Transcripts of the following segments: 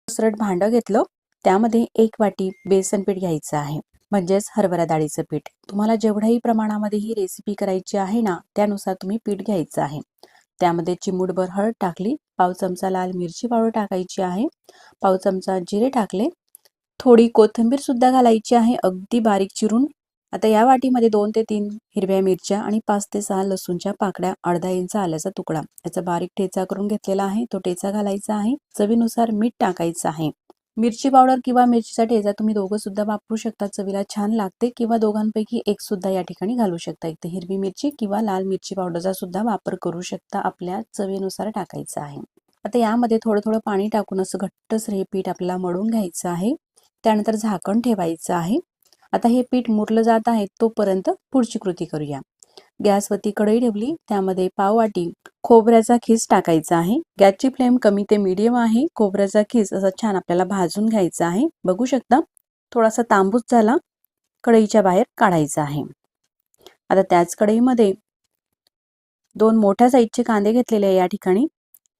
उसरट भांडं घेतलं, त्यामध्ये 1 वाटी बेसन पीठ घ्यायचं आहे, म्हणजेच हरभरा डाळीचं पीठ. तुम्हाला जेवढ्याही प्रमाणामध्ये ही रेसिपी करायची आहे ना, त्यानुसार तुम्ही पीठ घ्यायचं आहे. त्यामध्ये चिमूटभर हळद टाकली, पाव चमचा लाल मिरची पावडर टाकायची आहे, पाव चमचा जिरे टाकले, थोडी कोथिंबीर सुद्धा घालायची आहे, अगदी बारीक चिरून. आता या वाटीमध्ये 2 ते 3 हिरव्या मिरच्या आणि 5 ते 6 लसूणच्या पाकळ्या, अर्धा इंच आल्याचा तुकडा, याचा बारीक ठेचा करून घेतलेला आहे, तो ठेचा घालायचा आहे. चवीनुसार मीठ टाकायचं आहे. मिरची पावडर किंवा मिरचीचा ठेचा तुम्ही दोघं सुद्धा वापरू शकता, चवीला छान लागते, किंवा दोघांपैकी एक सुद्धा या ठिकाणी घालू शकता. एक तर हिरवी मिरची किंवा लाल मिरची पावडरचा सुद्धा वापर करू शकता, आपल्या चवीनुसार टाकायचं आहे. आता यामध्ये थोडं थोडं पाणी टाकून असं घट्टसर हे पीठ आपल्याला मळून घ्यायचं आहे. त्यानंतर झाकण ठेवायचं आहे. आता हे पीठ मुरलं जात आहे, तोपर्यंत पुढची कृती करूया. गॅसवरती कढई ठेवली, त्यामध्ये पाव वाटी खोबऱ्याचा खीस टाकायचा आहे. गॅसची फ्लेम कमी ते मीडियम आहे. खोबऱ्याचा खीस असा छान आपल्याला भाजून घ्यायचा आहे. बघू शकता थोडासा तांबूस झाला, कढईच्या बाहेर काढायचा आहे. आता त्याच कढईमध्ये 2 मोठ्या साईजचे कांदे घेतलेले आहे, या ठिकाणी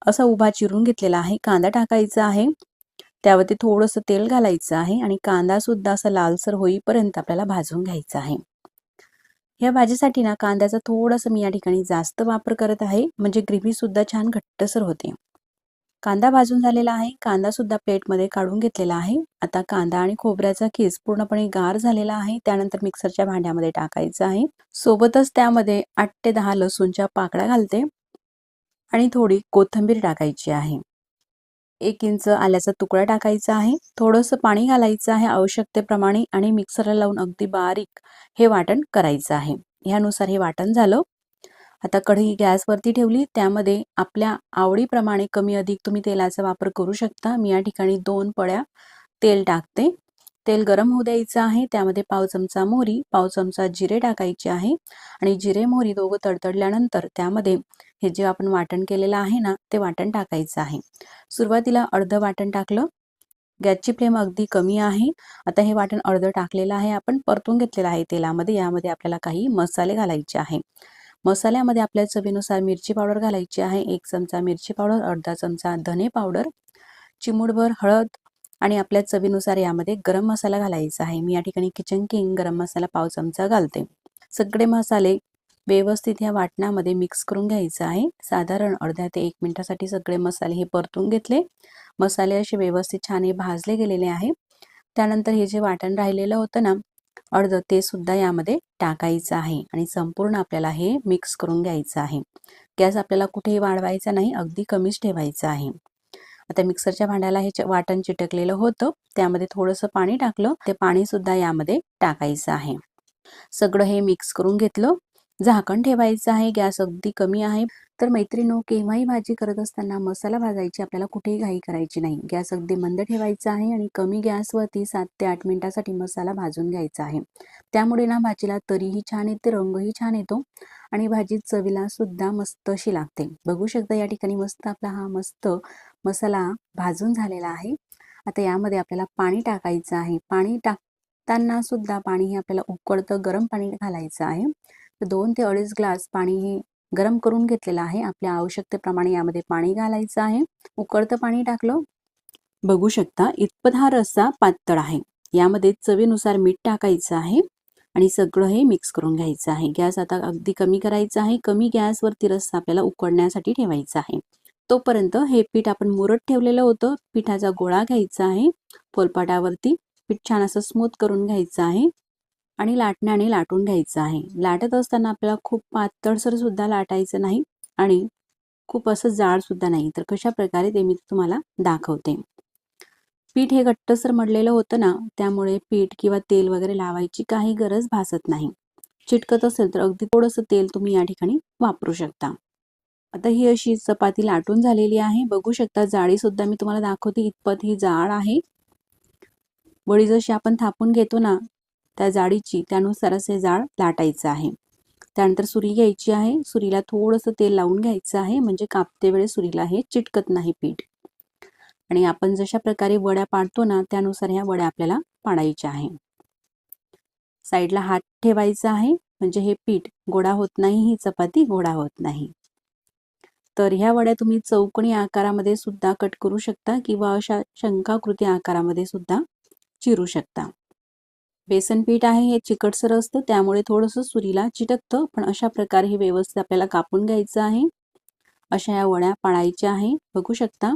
असा उभा चिरून घेतलेला आहे. कांदा टाकायचा आहे, त्यावरती थोडंसं तेल घालायचं आहे आणि कांदा सुद्धा असा लालसर होईपर्यंत आपल्याला भाजून घ्यायचा आहे. या भाजीसाठी ना कांद्याचा थोडासा मी या ठिकाणी जास्त वापर करत आहे, म्हणजे ग्रेव्ही सुद्धा छान घट्टसर होते. कांदा भाजून झालेला आहे, कांदा सुद्धा प्लेटमध्ये काढून घेतलेला आहे. आता कांदा आणि खोबऱ्याचा खीस पूर्णपणे गार झालेला आहे, त्यानंतर मिक्सरच्या भांड्यामध्ये टाकायचं आहे. सोबतच त्यामध्ये 8 ते 10 लसूणच्या पाकळ्या घालते आणि थोडी कोथिंबीर टाकायची आहे. 1 इंच आल्याचा तुकडा टाकायचा आहे, थोडंसं पाणी घालायचं आहे आवश्यकतेप्रमाणे आणि मिक्सरला लावून अगदी बारीक हे वाटण करायचं आहे. ह्यानुसार हे वाटण झालं. आता कढई गॅसवरती ठेवली, त्यामध्ये आपल्या आवडीप्रमाणे कमी अधिक तुम्ही तेलाचा वापर करू शकता. मी या ठिकाणी 2 पळ्या तेल टाकते. तेल गरम होऊ द्यायचं आहे. त्यामध्ये पाव चमचा मोहरी, पाव चमचा जिरे टाकायचे आहे आणि जिरे मोहरी दोघं तडतडल्यानंतर त्यामध्ये हे जे आपण वाटण केलेलं आहे ना, ते वाटण टाकायचं आहे. सुरुवातीला अर्धं वाटण टाकलं. गॅसची फ्लेम अगदी कमी आहे. आता हे वाटण अर्धं टाकलेलं आहे, आपण परतून घेतलेलं आहे तेलामध्ये. यामध्ये आपल्याला काही मसाले घालायचे आहे. मसाल्यामध्ये आपल्या चवीनुसार मिरची पावडर घालायची आहे, 1 चमचा मिरची पावडर, अर्धा चमचा धने पावडर, चिमूटभर हळद आणि आपल्या चवीनुसार यामध्ये गरम मसाला घालायचा आहे. मी या ठिकाणी किचन किंग गरम मसाला पाव चमचा घालते. सगळे मसाले व्यवस्थित या वाटणामध्ये मिक्स करून घ्यायचं आहे. साधारण अर्ध्या ते 1 मिनिटासाठी सगळे मसाले हे परतून घेतले. मसाले असे व्यवस्थित छान हे भाजले गेलेले आहे. त्यानंतर हे जे वाटण राहिलेलं होतं ना अर्धं, ते सुद्धा यामध्ये टाकायचं आहे आणि संपूर्ण आपल्याला हे मिक्स करून घ्यायचं आहे. गॅस आपल्याला कुठेही वाढवायचा नाही, अगदी कमीच ठेवायचा आहे. आता मिक्सरच्या भांड्याला हे वाटण चिटकलेलं होतं, त्यामध्ये थोडंसं पाणी टाकलं, ते पाणी सुद्धा यामध्ये टाकायचं आहे. सगळं हे मिक्स करून घेतलं. झाकण ठेवायचं आहे, गॅस अगदी कमी आहे. तर मैत्रिणींनो, केव्हाही भाजी करत असताना मसाला भाजायची आपल्याला कुठेही घाई करायची नाही. गॅस अगदी मंद ठेवायचा आहे आणि कमी गॅसवरती 7 ते 8 मिनिटासाठी मसाला भाजून घ्यायचा आहे. त्यामुळे ना भाजीला तरीही छान येते, रंगही छान येतो आणि भाजी चवीला सुद्धा मस्त अशी लागते. बघू शकता या ठिकाणी मस्त आपला हा मस्त मसाला भाजून झालेला आहे. आता यामध्ये आपल्याला पाणी टाकायचं आहे. पाणी टाकताना सुद्धा पाणी हे आपल्याला उकळतं गरम पाणी घालायचं आहे. तर 2 ते 2.5 ग्लास पाणी हे गरम करून घेतलेलं आहे. आपल्या आवश्यकतेप्रमाणे यामध्ये पाणी घालायचं आहे. उकळतं पाणी टाकलं. बघू शकता इतपत हा रस्सा पातळ आहे. यामध्ये चवीनुसार मीठ टाकायचं आहे आणि सगळं हे मिक्स करून घ्यायचं आहे. गॅस आता अगदी कमी करायचा आहे. कमी गॅसवरती रस्सा आपल्याला उकळण्यासाठी ठेवायचा आहे. तोपर्यंत हे पीठ आपण मुरत ठेवलेलं होतं, पिठाचा गोळा घ्यायचा आहे. पोलपाटावरती पीठ छान असं स्मूथ करून घ्यायचं आहे आणि लाटण्याने लाटून घ्यायचं आहे. लाटत असताना आपल्याला खूप पातळसर सुद्धा लाटायचं नाही आणि खूप असं जाड सुद्धा नाही. तर कशा प्रकारे ते मी तुम्हाला दाखवते. पीठ हे घट्टसर मळलेलं होतं ना, त्यामुळे पीठ किंवा तेल वगैरे लावायची काही गरज भासत नाही. चिटकत असेल तर अगदी थोडंसं तेल तुम्ही या ठिकाणी वापरू शकता. आता ही अशी चपाती लाटून झालेली आहे. बघू शकता जाडी सुद्धा मी तुम्हाला दाखवते, इतपत ही जाड आहे. वडी जशी आपण थापून घेतो ना त्या जाडीची, त्यानुसार असे जाड लाटायचं आहे. त्यानंतर सुरी घ्यायची आहे. सुरीला थोडंसं तेल लावून घ्यायचं आहे, म्हणजे कापते वेळेस सुरीला हे चिटकत नाही पीठ. आणि आपण जशा प्रकारे वड्या पाडतो ना त्यानुसार ह्या वड्या आपल्याला पाडायच्या आहे. साईडला हात ठेवायचा आहे, म्हणजे हे पीठ गोळा होत नाही, ही चपाती गोळा होत नाही. तर ह्या वड्या तुम्ही चौकोनी आकारामध्ये सुद्धा कट करू शकता किंवा अशा शंखाकृती आकारामध्ये सुद्धा चिरू शकता. बेसन पीठ आहे हे चिकटसर असतं, त्यामुळे थोडंसं सुरीला चिटकतं, पण अशा प्रकारे हे व्यवस्थित आपल्याला कापून घ्यायचं आहे. अशा या वड्या पाडायच्या आहे. बघू शकता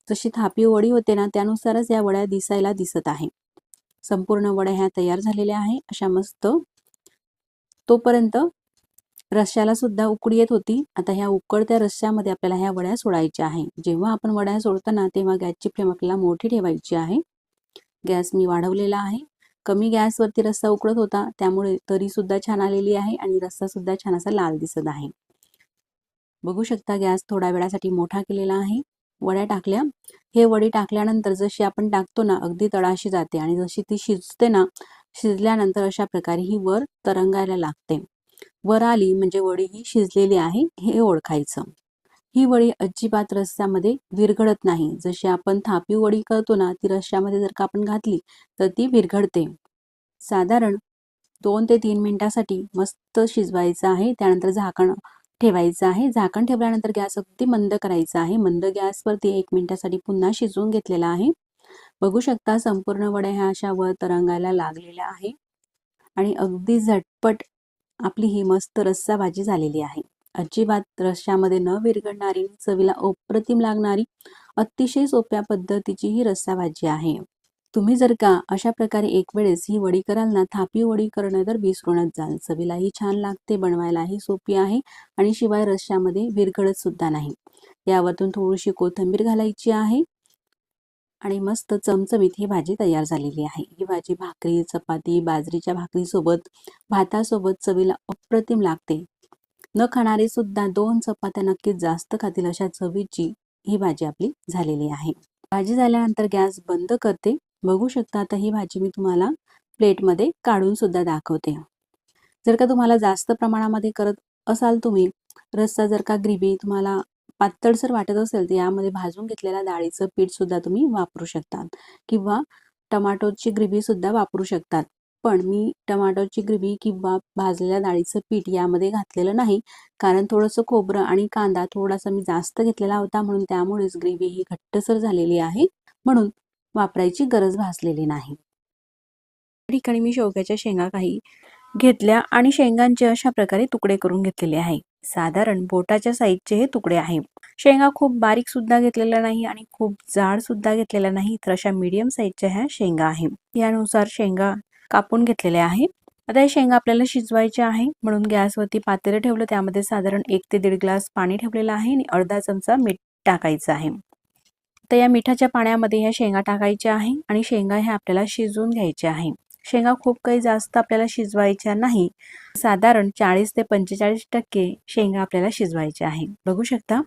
जशी थापी वडी होते ना त्यानुसारच या वड्या दिसायला दिसत आहे. संपूर्ण वड्या ह्या तयार झालेल्या आहे अशा मस्त. तोपर्यंत रश्श्याला सुद्धा उकळी येत होती. आता ह्या उकळत्या रश्श्यामध्ये आपल्याला ह्या वड्या सोडायच्या आहे. जेव्हा आपण वड्या सोडताना तेव्हा गॅसची फ्लेम आपल्याला मोठी ठेवायची आहे. गॅस मी वाढवलेला आहे. कमी गॅसवरती रस्सा उकळत होता, त्यामुळे तरी सुद्धा छान आलेली आहे आणि रस्सा सुद्धा छान असा लाल दिसत आहे. बघू शकता गॅस थोड्या वेळासाठी मोठा केलेला आहे. वड्या टाकल्या. हे वडी टाकल्यानंतर जशी आपण टाकतो ना अगदी तळाशी जाते आणि जशी ती शिजते ना, शिजल्यानंतर अशा प्रकारे ही वर तरंगायला लागते. वर आली म्हणजे वडी ही शिजलेली आहे हे ओळखायचं. ही वडी अजिबात रस्स्यामध्ये विरघळत नाही. जशी आपण थापी वडी करतो ना ती रश्श्यामध्ये जर का आपण घातली तर ती विरघळते. साधारण 2 ते 3 मिनिटासाठी मस्त शिजवायचं आहे. त्यानंतर झाकण ठेवायचं आहे. झाकण ठेवल्यानंतर गॅस अगदी मंद करायचा आहे. मंद गॅसवरती 1 मिनिटासाठी पुन्हा शिजवून घेतलेला आहे. बघू शकता संपूर्ण वड्या ह्या अशा वर तरंगायला लागलेल्या आहे आणि अगदी झटपट आपली ही मस्त रस्सा भाजी झालेली आहे. अजिबात रश्श्यामध्ये न विरघळणारी, चवीला अप्रतिम लागणारी, अतिशय सोप्या पद्धतीची ही रस्सा भाजी आहे. तुम्ही जर का अशा प्रकारे एक वेळेस ही वडी कराल ना, थापी वडी करणं तर विसरूनच जाल. चवीलाही छान लागते, बनवायलाही सोपी आहे आणि शिवाय रश्श्यामध्ये विरघळत सुद्धा नाही. यावरतून थोडीशी कोथिंबीर घालायची आहे आणि मस्त चमचमीत ही भाजी तयार झालेली आहे. ही भाजी भाकरी, चपाती, बाजरीच्या भाकरीसोबत, भातासोबत चवीला अप्रतिम लागते. न खाणारे सुद्धा 2 चपात्या नक्कीच जास्त खातील अशा चवीची ही भाजी आपली झालेली आहे. भाजी झाल्यानंतर गॅस बंद करते. बघू शकता आता ही भाजी मी तुम्हाला प्लेटमध्ये काढून सुद्धा दाखवते. जर का तुम्हाला जास्त प्रमाणामध्ये करत असाल तुम्ही रस्सा, जर का ग्रेव्ही तुम्हाला पातळसर वाटत असेल तर यामध्ये भाजून घेतलेल्या डाळीचं पीठ सुद्धा तुम्ही वापरू शकता किंवा टमाटोची ग्रेव्ही सुद्धा वापरू शकतात. पण मी टमाटोची ग्रेव्ही किंवा भाजलेल्या डाळीचं पीठ यामध्ये घातलेलं नाही, कारण थोडंसं खोबरं आणि कांदा थोडासा मी जास्त घेतलेला होता, म्हणून त्यामुळेच ग्रेव्ही ही घट्टसर झालेली आहे, म्हणून वापरायची गरज भासलेली नाही. या ठिकाणी मी शेवग्याच्या शेंगा काही घेतल्या आणि शेंगांचे अशा प्रकारे तुकडे करून घेतलेले आहे. साधारण बोटाच्या साईजचे हे तुकडे आहे. शेंगा खूप बारीक सुद्धा घेतलेल्या नाही आणि खूप जाड सुद्धा घेतलेल्या नाही, तर अशा मीडियम साईजच्या ह्या शेंगा आहे. यानुसार शेंगा कापून घेतलेल्या आहे. आता हे शेंगा आपल्याला शिजवायचे आहे, म्हणून गॅसवरती पातेलं ठेवलं. त्यामध्ये साधारण 1 ते 1.5 ग्लास पाणी ठेवलेलं आहे आणि अर्धा चमचा मीठ टाकायचं आहे. तर या मिठाच्या पाण्यामध्ये ह्या शेंगा टाकायच्या आहे आणि शेंगा ह्या आपल्याला शिजवून घ्यायच्या आहे. शेंगा खूप काही जास्त आपल्याला शिजवायच्या नाही. साधारण 40 ते 45% शेंगा आपल्याला शिजवायच्या आहे. बघू शकता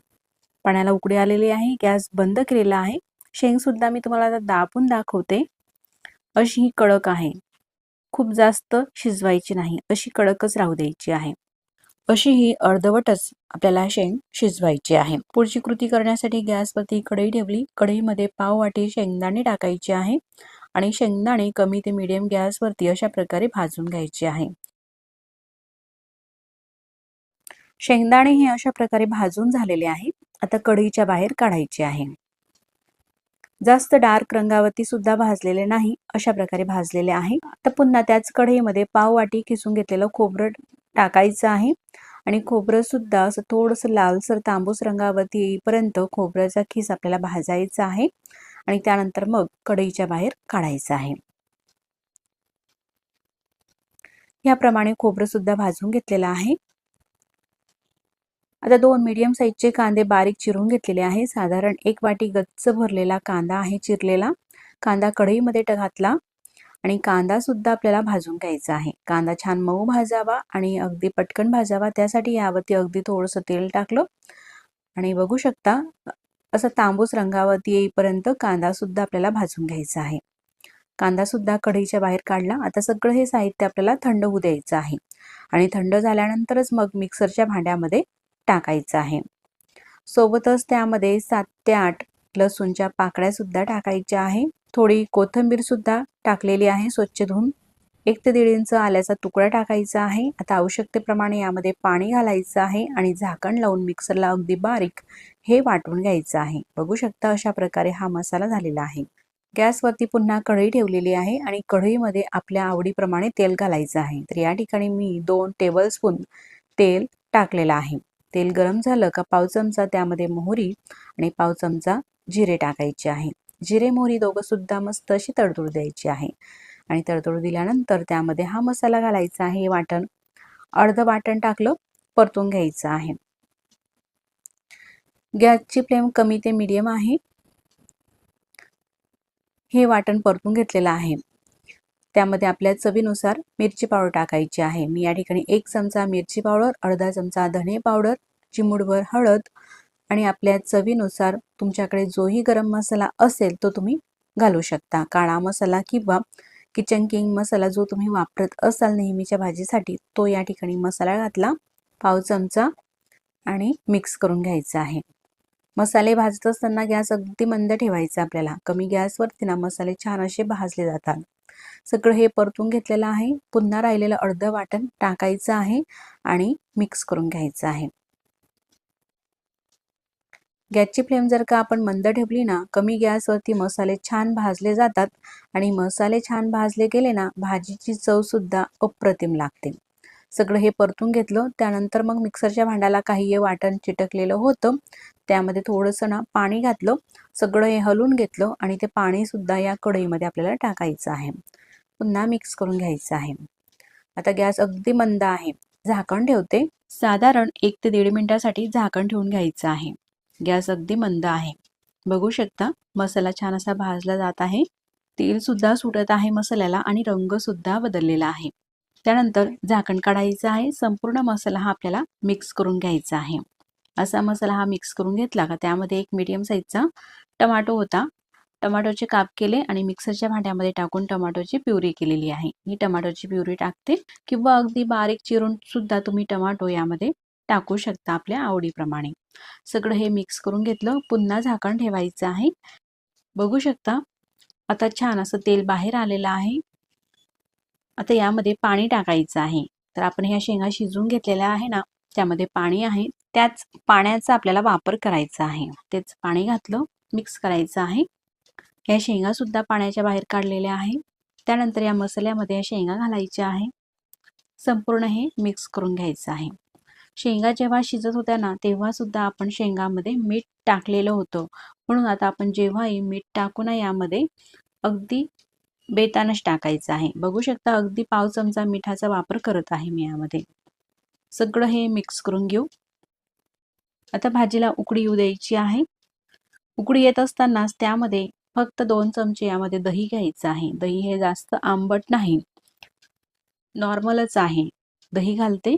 पाण्याला उकळी आलेली आहे. गॅस बंद केलेला आहे. शेंग सुद्धा मी तुम्हाला आता दाबून दाखवते. अशी ही कडक आहे. खूप जास्त शिजवायची नाही, अशी कडकच राहू द्यायची आहे. अशी ही अर्धवटच आपल्याला शेंग शिजवायची आहे. पुढची कृती करण्यासाठी गॅसवरती कढई ठेवली. कढईमध्ये पाव वाटी शेंगदाणे टाकायचे आहे आणि शेंगदाणे कमी ते मीडियम गॅसवरती अशा प्रकारे भाजून घ्यायचे आहे. शेंगदाणे हे अशा प्रकारे भाजून झालेले आहे. आता कढईच्या बाहेर काढायचे आहे. जास्त डार्क रंगावरती सुद्धा भाजलेले नाही, अशा प्रकारे भाजलेले आहे. आता पुन्हा त्याच कढईमध्ये पाव वाटी किसून घेतलेलं खोबरं टाकायचं आहे आणि खोबरं सुद्धा असं थोडंसं लालसर तांबूस रंगावरती येईपर्यंत खोबऱ्याचा खीस आपल्याला भाजायचा आहे आणि त्यानंतर मग कढईच्या बाहेर काढायचं आहे. याप्रमाणे खोबरं सुद्धा भाजून घेतलेलं आहे. आता 2 मीडियम साईजचे कांदे बारीक चिरून घेतलेले आहे. साधारण 1 वाटी गच्च भरलेला कांदा आहे चिरलेला. कांदा कढईमध्ये घातला आणि कांदा सुद्धा आपल्याला भाजून घ्यायचा आहे. कांदा छान मऊ भाजावा आणि अगदी पटकन भाजावा, त्यासाठी यावरती अगदी थोडंसं तेल टाकलं आणि बघू शकता असं तांबूस रंगावरती येईपर्यंत कांदा सुद्धा आपल्याला भाजून घ्यायचा आहे. कांदा सुद्धा कढईच्या बाहेर काढला. आता सगळं हे साहित्य आपल्याला थंड होऊ द्यायचं आहे आणि थंड झाल्यानंतरच मग मिक्सरच्या भांड्यामध्ये टाकायचं आहे. सोबतच त्यामध्ये 7 ते 8 लसूणच्या पाकळ्या सुद्धा टाकायच्या आहे. थोडी कोथिंबीर सुद्धा टाकलेली आहे स्वच्छ धुवून. 1 ते 1.5 इंच आल्याचा तुकडा टाकायचा आहे। आता आवश्यकतेप्रमाणे यामध्ये पाणी घालायचं आहे आणि झाकण लावून मिक्सरला अगदी बारीक हे वाटून घ्यायचं आहे। बघू शकता अशा प्रकारे हा मसाला झालेला आहे। गॅसवरती पुन्हा कढई ठेवलेली आहे आणि कढईमध्ये आपल्या आवडीप्रमाणे तेल घालायचं आहे। तर या ठिकाणी मी 2 टेबलस्पून तेल टाकलेलं आहे। तेल गरम झालं का पाव चमचा त्यामध्ये मोहरी आणि पाव चमचा जिरे टाकायचे आहे। जिरे मोहरी दोघं सुद्धा मस्त अशी तडतडू द्यायची आहे आणि तडतडू दिल्यानंतर त्यामध्ये हा मसाला घालायचा आहे। वाटण अर्ध वाटण टाकलं, परतून घ्यायचं आहे। गॅसची फ्लेम कमी ते मीडियम आहे। हे वाटण परतून घेतलेलं आहे। त्यामध्ये आपल्या चवीनुसार मिरची पावडर टाकायची आहे। मी या ठिकाणी 1 चमचा मिरची पावडर, अर्धा चमचा धने पावडर, चिमूटभर हळद आणि आपल्या चवीनुसार तुमच्याकडे जोही गरम मसाला असेल तो तुम्ही घालू शकता। काळा मसाला किंवा किचन किंग मसाला जो तुम्ही वापरत असाल नेहमीच्या भाजीसाठी तो या ठिकाणी मसाला घातला, पाव चमचा आणि मिक्स करून घ्यायचा आहे। मसाले भाजत असताना गॅस अगदी मंद ठेवायचा आपल्याला। कमी गॅसवरती ना मसाले छान असे भाजले जातात। सगळं हे परतून घेतलेलं आहे। पुन्हा राहिलेलं अर्ध वाटण टाकायचं आहे आणि मिक्स करून घ्यायचं आहे। गॅसची फ्लेम जर का आपण मंद ठेवली ना, कमी गॅसवरती मसाले छान भाजले जातात आणि मसाले छान भाजले गेले ना, भाजीची चव सुद्धा अप्रतिम लागते। सगळं हे परतून घेतलं, त्यानंतर मग मिक्सरच्या भांड्याला काही हे वाटण चिटकलेलं होतं, त्यामध्ये थोडंसं ना पाणी घातलं, सगळं हे हलवून घेतलं आणि ते पाणी सुद्धा या कढईमध्ये आपल्याला टाकायचं आहे। पुन्हा मिक्स करून घ्यायचं आहे। आता गॅस अगदी मंद आहे। झाकण ठेवते, साधारण 1 ते 1.5 मिनिटासाठी झाकण ठेवून घ्यायचं आहे। गॅस अगदी मंद आहे। बघू शकता मसाला छान असा भाजला जात आहे। तेल सुद्धा सुटत आहे मसाल्याला आणि रंग सुद्धा बदललेला आहे। त्यानंतर झाकण काढायचं आहे। संपूर्ण मसाला हा आपल्याला मिक्स करून घ्यायचा आहे। असा मसाला हा मिक्स करून घेतला का त्यामध्ये एक मीडियम साईजचा टोमॅटो होता, टोमॅटोचे काप केले आणि मिक्सरच्या भांड्यामध्ये टाकून टोमॅटोची प्युरी केलेली आहे। ही टोमॅटोची प्युरी टाकते किंवा अगदी बारीक चिरून सुद्धा तुम्ही टोमॅटो यामध्ये टाकू शकता आपल्या आवडीप्रमाणे। सगळं हे मिक्स करून घेतलं, पुन्हा झाकण ठेवायचं आहे। बघू शकता आता छान असं तेल बाहेर आलेलं आहे। आता यामध्ये पाणी टाकायचं आहे। तर आपण ह्या शेंगा शिजवून घेतलेल्या आहे ना, त्यामध्ये पाणी आहे, त्याच पाण्याचा आपल्याला वापर करायचा आहे। तेच पाणी घातलं, मिक्स करायचं आहे। या शेंगा सुद्धा पाण्याच्या बाहेर काढलेल्या आहे। त्यानंतर या मसाल्यामध्ये या शेंगा घालायच्या आहे। संपूर्ण हे मिक्स करून घ्यायचं आहे। शेंगा जेव्हा शिजत होत्या ना, तेव्हा सुद्धा आपण शेंगामध्ये मीठ टाकलेलं होतं, म्हणून आता आपण जेव्हाही मीठ टाकू ना यामध्ये अगदी बेतानच टाकायचं आहे। बघू शकता अगदी पाव चमचा मिठाचा वापर करत आहे मी यामध्ये। सगळं हे मिक्स करून घेऊ। आता भाजीला उकळी येऊ द्यायची आहे। उकळी येत असतानाच त्यामध्ये फक्त 2 चमचे यामध्ये दही घ्यायचं आहे। दही हे जास्त आंबट नाही, नॉर्मलच आहे। दही घालते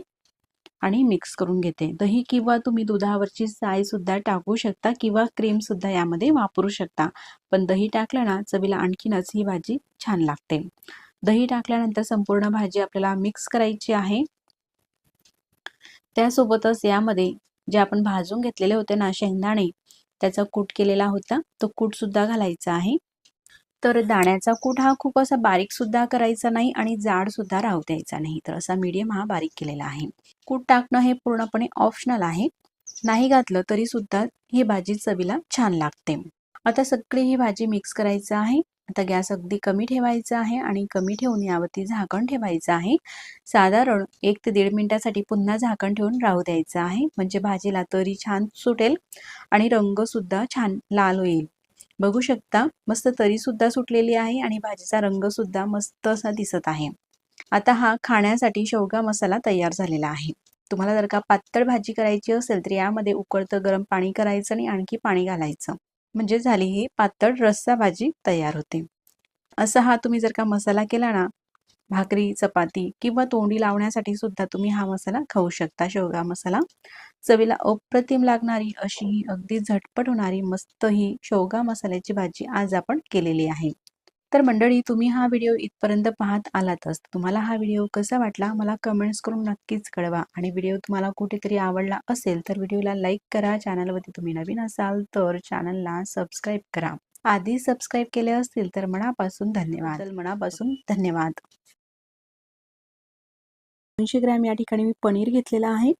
आणि मिक्स करून घेते। दही किंवा तुम्ही दुधावरची साय सुद्धा टाकू शकता किंवा क्रीम सुद्धा यामध्ये वापरू शकता, पण दही टाकलं ना चवीला आणखीनच ही भाजी छान लागते। दही टाकल्यानंतर संपूर्ण भाजी आपल्याला मिक्स करायची आहे। त्यासोबतच यामध्ये जे आपण भाजून घेतलेले होते ना शेंगदाणे, त्याचा कूट केलेला होता, तो कूट सुद्धा घालायचा आहे। तर दाण्याचा कूट हा खूप असा बारीक सुद्धा करायचा नाही आणि जाड सुद्धा राहू द्यायचा नाही, तर असा मीडियम हा बारीक केलेला आहे। कूट टाकणं हे पूर्णपणे ऑप्शनल आहे, नाही घातलं तरी सुद्धा ही भाजी चवीला छान लागते। आता सगळी ही भाजी मिक्स करायचं आहे। आता गॅस अगदी कमी ठेवायचा आहे आणि कमी ठेवून यावरती झाकण ठेवायचं आहे। साधारण 1 ते 1.5 मिनिटासाठी पुन्हा झाकण ठेवून राहू द्यायचं आहे, म्हणजे भाजीला तरी छान सुटेल आणि रंग सुद्धा छान लाल होईल। बघू शकता मस्त तरी सुद्धा सुटलेली आहे आणि भाजीचा रंग सुद्धा मस्त असा दिसत आहे। आता हा खाण्यासाठी शेवगा मसाला तयार झालेला आहे। तुम्हाला जर का पातळ भाजी करायची असेल तर यामध्ये उकळतं गरम पाणी करायचं आणि आणखी पाणी घालायचं, म्हणजे झाली ही पातळ रस्सा भाजी तयार होते। असा हा तुम्ही जर का मसाला केला ना, भाकरी चपाती किंवा तोंडी लावण्यासाठी सुद्धा तुम्ही हा मसाला खाऊ शकता। शेवगा मसाला चवीला अप्रतिम लागणारी अशी ही अगदी झटपट होणारी मस्त ही शेवगा मसाल्याची भाजी आज आपण केलेली आहे। तर मंडळी तुम्ही हा व्हिडिओ इथपर्यंत पाहत आलातच, तुम्हाला हा व्हिडिओ कसा वाटला मला कमेंट्स करून नक्कीच कळवा आणि व्हिडिओ तुम्हाला कुठेतरी आवडला असेल तर व्हिडिओला लाईक करा। चॅनलवरती तुम्ही नवीन असाल तर चॅनलला सबस्क्राईब करा। आधी सबस्क्राईब केले असतील तर मनापासून धन्यवाद। 200 ग्रॅम या ठिकाणी मी पनीर घेतलेला आहे.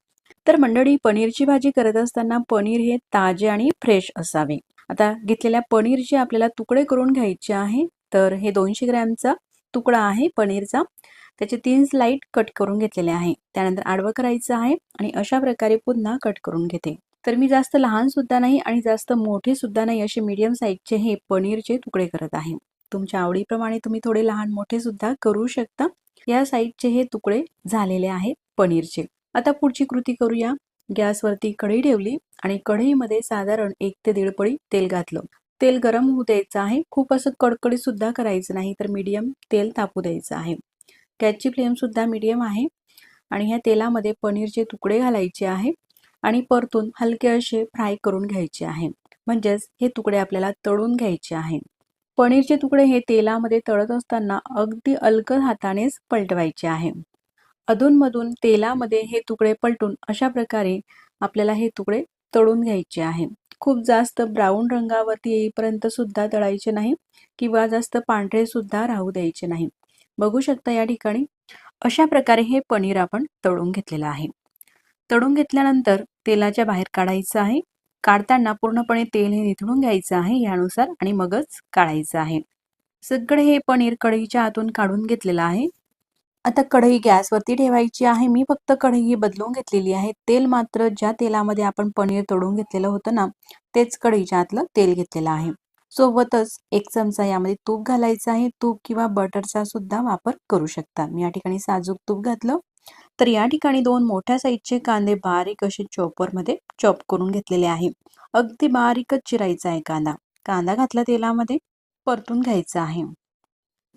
तर मंडळी, पनीरची भाजी करत असताना पनीर हे ताजे आणि फ्रेश असावे. आता घेतलेल्या पनीरचे आपल्याला तुकडे करून घ्यायचे आहे. तर हे 200 ग्रॅमचा तुकडा आहे पनीरचा. त्याचे 3 स्लाइड कट करून घेतलेले आहे. त्यानंतर आडवं करायचं आहे आणि अशा प्रकारे पुन्हा कट करून घेते. तर मी जास्त लहान सुद्धा नाही आणि जास्त मोठे सुद्धा नाही, असे मीडियम साईजचे हे पनीरचे तुकडे करत आहे. तुमच्या आवडीप्रमाणे तुम्ही थोडे लहान मोठे सुद्धा करू शकता. या साईजचे हे तुकडे झालेले आहेत पनीरचे. आता पुढची कृती करूया. गॅसवरती कढई ठेवली आणि कढईमध्ये साधारण 1 ते 1.5 पळी तेल घातलं. तेल गरम होऊ द्यायचं आहे. खूप असं कडकडीत सुद्धा करायचं नाही, तर मीडियम तेल तापू द्यायचं आहे. गॅसची फ्लेम सुद्धा मीडियम आहे आणि ह्या तेलामध्ये पनीरचे तुकडे घालायचे आहे आणि परतून हलके असे फ्राय करून घ्यायचे आहे. म्हणजेच हे तुकडे आपल्याला तळून घ्यायचे आहे. पनीरचे तुकडे हे तेलामध्ये तळत असताना अगदी अलगद हातानेच पलटवायचे आहे. अधूनमधून तेलामध्ये हे तुकडे पलटून अशा प्रकारे आपल्याला हे तुकडे तळून घ्यायचे आहे. खूप जास्त ब्राऊन रंगावरती येईपर्यंत सुद्धा तळायचे नाही किंवा जास्त पांढरे सुद्धा राहू द्यायचे नाही. बघू शकता या ठिकाणी अशा प्रकारे हे पनीर आपण तळून घेतलेलं आहे. तळून घेतल्यानंतर तेलाच्या बाहेर काढायचं आहे. काढताना पूर्णपणे तेल हे निथळून घ्यायचं आहे यानुसार आणि मगच काढायचं आहे. सगळे हे पनीर कढईच्या आतून काढून घेतलेलं आहे. आता कढई गॅसवरती ठेवायची आहे. मी फक्त कढई बदलून घेतलेली आहे. तेल मात्र ज्या तेलामध्ये आपण पनीर तळून घेतलेलं होतं ना, तेच कढईच्या आतलं तेल घेतलेलं आहे. सोबतच 1 चमचा यामध्ये तूप घालायचं आहे. तूप किंवा बटरचा सुद्धा वापर करू शकता. मी या ठिकाणी साजूक तूप घातलं. तर या ठिकाणी 2 मोठ्या साईजचे कांदे बारीक असे चॉपरमध्ये चॉप करून घेतलेले आहे. अगदी बारीकच चिरायचा आहे कांदा. कांदा घातला तेलामध्ये, परतून घ्यायचा आहे.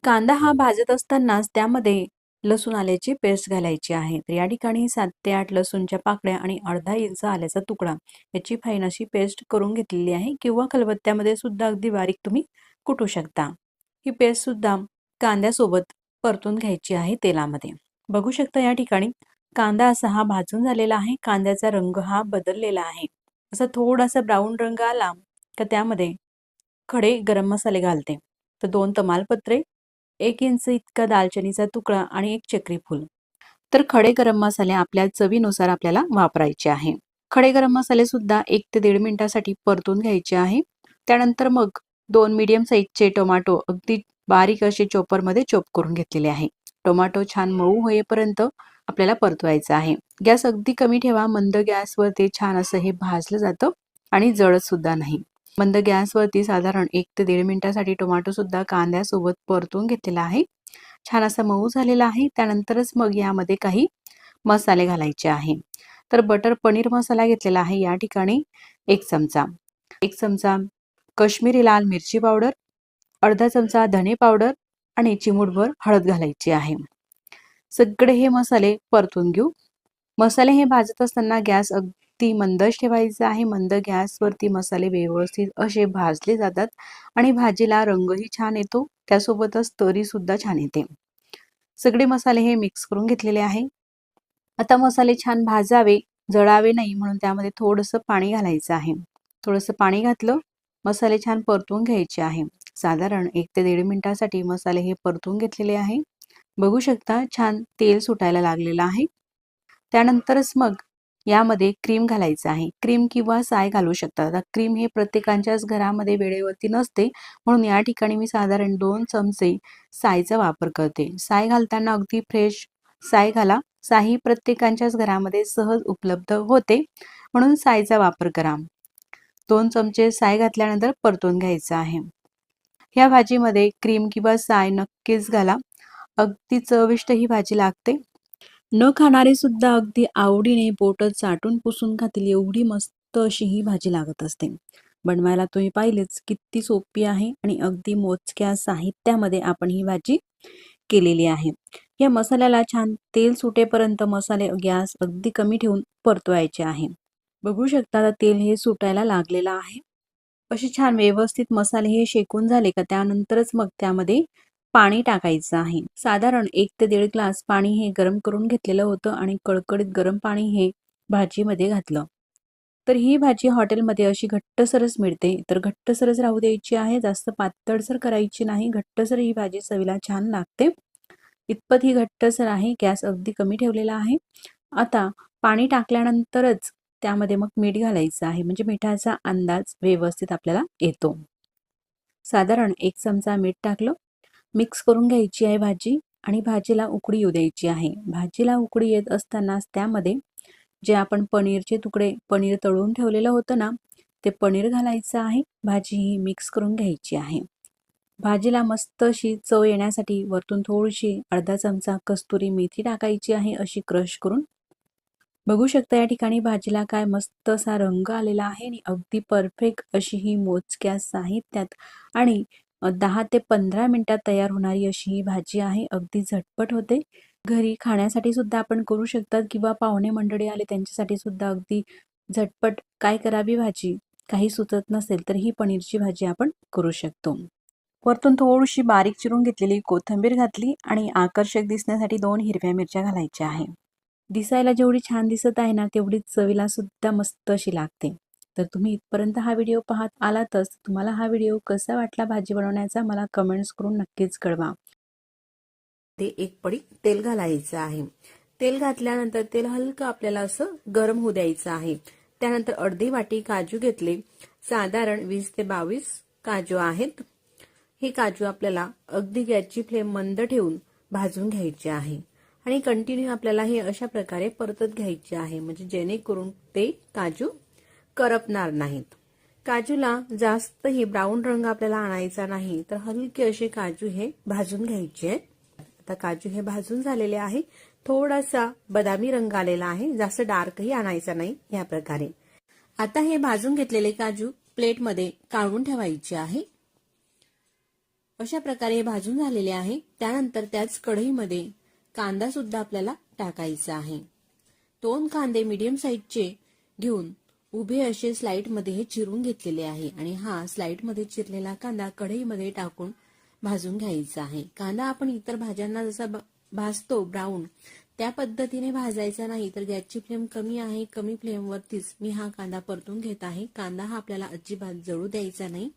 कांदा हा भाजत असतानाच त्यामध्ये लसूण आल्याची पेस्ट घालायची आहे. तर या ठिकाणी 7 ते 8 लसूणच्या पाकळ्या आणि अर्धा इंच आल्याचा तुकडा याची फाईन अशी पेस्ट करून घेतलेली आहे किंवा खलबत्त्यामध्ये सुद्धा अगदी बारीक तुम्ही कुटू शकता. ही पेस्ट सुद्धा कांद्यासोबत परतून घ्यायची आहे तेलामध्ये. बघू शकता या ठिकाणी कांदा असा हा भाजून झालेला आहे. कांद्याचा रंग हा बदललेला आहे. असा थोडासा ब्राऊन रंग आला का त्यामध्ये खडे गरम मसाले घालते. तर 2 तमालपत्रे, 1 इंच इतका दालचिनीचा तुकडा आणि 1 चक्री फूल. तर खडे गरम मसाले आपल्या चवीनुसार आपल्याला वापरायचे आहे. खडे गरम मसाले सुद्धा 1 ते 1.5 मिनिटासाठी परतून घ्यायचे आहे. त्यानंतर मग 2 मीडियम साईजचे टोमॅटो अगदी बारीक असे चॉपरमध्ये चॉप करून घेतलेले आहे. टोमॅटो छान मऊ होईपर्यंत आपल्याला परतवायचं आहे. गॅस अगदी कमी ठेवा. मंद गॅसवर ते छान असं हे भाजलं जातं आणि जळत सुद्धा नाही. मंद गॅसवरती साधारण 1 ते 1.5 मिनिटासाठी टोमॅटो सुद्धा कांद्यासोबत परतून घेतलेला आहे. छान असा मऊ झालेला आहे. त्यानंतरच मग यामध्ये काही मसाले घालायचे आहे. तर बटर पनीर मसाला घेतलेला आहे या ठिकाणी 1 चमचा. 1 चमचा काश्मीरी लाल मिरची पावडर, अर्धा चमचा धने पावडर आणि चिमूटभर हळद घालायची आहे. सगळे हे मसाले परतून घेऊ. मसाले हे भाजत असताना गॅस अगदी मंदच ठेवायचा आहे. मंद गॅसवरती मसाले व्यवस्थित असे भाजले जातात आणि भाजीला रंगही छान येतो. त्यासोबतच तरी सुद्धा छान येते. सगळे मसाले हे मिक्स करून घेतलेले आहे. आता मसाले छान भाजावे, जळावे नाही म्हणून त्यामध्ये थोडंसं पाणी घालायचं आहे. थोडंसं पाणी घातलं, मसाले छान परतून घ्यायचे आहे. साधारण 1 ते 1.5 मिनिटासाठी मसाले हे परतून घेतलेले आहे. बघू शकता छान तेल सुटायला लागलेलं आहे. त्यानंतरच मग यामध्ये क्रीम घालायचं आहे. क्रीम किंवा साय घालू शकता. आता क्रीम हे प्रत्येकाच्याच घरामध्ये वेळेवरती नसते, म्हणून या ठिकाणी मी साधारण 2 चमचे सायचा वापर करते. साय घालताना अगदी फ्रेश साय घाला. साय ही प्रत्येकाच्याच घरामध्ये सहज उपलब्ध होते, म्हणून सायचा वापर करा. 2 चमचे साय घातल्यानंतर परतून घ्यायचं आहे. ह्या भाजीमध्ये क्रीम किंवा साय नक्कीच घाला. अगदी चविष्ट ही भाजी लागते. न खाणारे सुद्धा अगदी आवडीने बोटं चाटून पुसून खातील एवढी मस्त अशी ही भाजी लागत असते. बनवायला तुम्ही पाहिलेच किती सोपी आहे आणि अगदी मोजक्या साहित्यामध्ये आपण ही भाजी केलेली आहे. या मसाल्याला छान तेल सुटेपर्यंत मसाले गॅस अगदी कमी ठेवून परतवायचे आहे. बघू शकता आता तेल हे सुटायला लागलेलं आहे. असे छान व्यवस्थित मसाले हे शेकून झाले का त्यानंतरच मग त्यामध्ये पाणी टाकायचं आहे. साधारण 1 ते 1.5 ग्लास पाणी हे गरम करून घेतलेलं होतं आणि कडकडीत गरम पाणी हे भाजीमध्ये घातलं. तर ही भाजी हॉटेलमध्ये अशी घट्टसरच मिळते. तर घट्टसरच राहू द्यायची आहे. जास्त पातळसर करायची नाही. घट्टसर ही भाजी चवीला छान लागते. इतपत ही घट्टसर आहे. गॅस अगदी कमी ठेवलेला आहे. आता पाणी टाकल्यानंतरच त्यामध्ये मग मीठ घालायचं आहे, म्हणजे मिठाचा अंदाज व्यवस्थित आपल्याला येतो. साधारण 1 चमचा मीठ टाकलं. मिक्स करून घ्यायची आहे भाजी आणि भाजीला उकळी येऊ द्यायची आहे. भाजीला उकळी येत असतानाच त्यामध्ये जे आपण पनीरचे तुकडे पनीर तळून ठेवलेलं होतं ना, ते पनीर घालायचं आहे. भाजी ही मिक्स करून घ्यायची आहे. भाजीला मस्त अशी चव येण्यासाठी वरतून थोडीशी अर्धा चमचा कस्तुरी मेथी टाकायची आहे, अशी क्रश करून. बघू शकता या ठिकाणी भाजीला काय मस्त असा रंग आलेला आहे आणि अगदी परफेक्ट अशी ही मोजक्या साहित्यात आणि 10 ते 15 मिनिटात तयार होणारी अशी ही भाजी आहे. अगदी झटपट होते. घरी खाण्यासाठी सुद्धा आपण करू शकतात किंवा पाहुणे मंडळी आले त्यांच्यासाठी सुद्धा अगदी झटपट काय करावी भाजी, काही सुचत नसेल तर ही पनीरची भाजी आपण करू शकतो. वरतून थोडीशी बारीक चिरून घेतलेली कोथिंबीर घातली आणि आकर्षक दिसण्यासाठी 2 हिरव्या मिरच्या घालायच्या आहे. दिसायला जेवढी छान दिसत आहे ना, तेवढीच चवीला सुद्धा मस्त अशी लागते. तर तुम्ही इथपर्यंत हा व्हिडिओ पाहत आलातच. तुम्हाला हा व्हिडिओ कसा वाटला भाजी बनवण्याचा मला कमेंट्स करून नक्कीच कळवा. ते 1 पडी तेल घालायचं आहे. तेल घातल्यानंतर तेल हलकं आपल्याला असं गरम होऊ द्यायचं आहे. त्यानंतर अर्धी वाटी काजू घेतले. साधारण 20 ते 22 काजू आहेत. हे काजू आपल्याला अगदी गॅसची फ्लेम मंद ठेवून भाजून घ्यायचे आहे आणि कंटिन्यू आपल्याला हे अशा प्रकारे परतत घ्यायचे आहे, म्हणजे जेणेकरून ते काजू करपणार नाहीत. काजूला जास्त ही ब्राऊन रंग आपल्याला आणायचा नाही, तर हलके असे काजू हे भाजून घ्यायचे. आता काजू हे भाजून झालेले आहे. थोडासा बदामी रंग आलेला आहे, जास्त डार्कही आणायचा नाही. या प्रकारे आता हे भाजून घेतलेले काजू प्लेटमध्ये काढून ठेवायचे आहे. अशा प्रकारे हे भाजून झालेले आहे. त्यानंतर त्याच कढईमध्ये कांदा सुद्धा आपल्याला टाकायचा आहे. 2 कांदे मीडियम साईजचे घेऊन उभे असे स्लाइडमध्ये हे चिरून घेतलेले आहे आणि हा स्लाइडमध्ये चिरलेला कांदा कढईमध्ये टाकून भाजून घ्यायचा आहे. कांदा आपण इतर भाज्यांना जसा भाजतो ब्राऊन, त्या पद्धतीने भाजायचा नाही, तर गॅसची फ्लेम कमी आहे. कमी फ्लेमवरतीच मी हा कांदा परतून घेत आहे. कांदा हा आपल्याला अजिबात जळू द्यायचा नाही.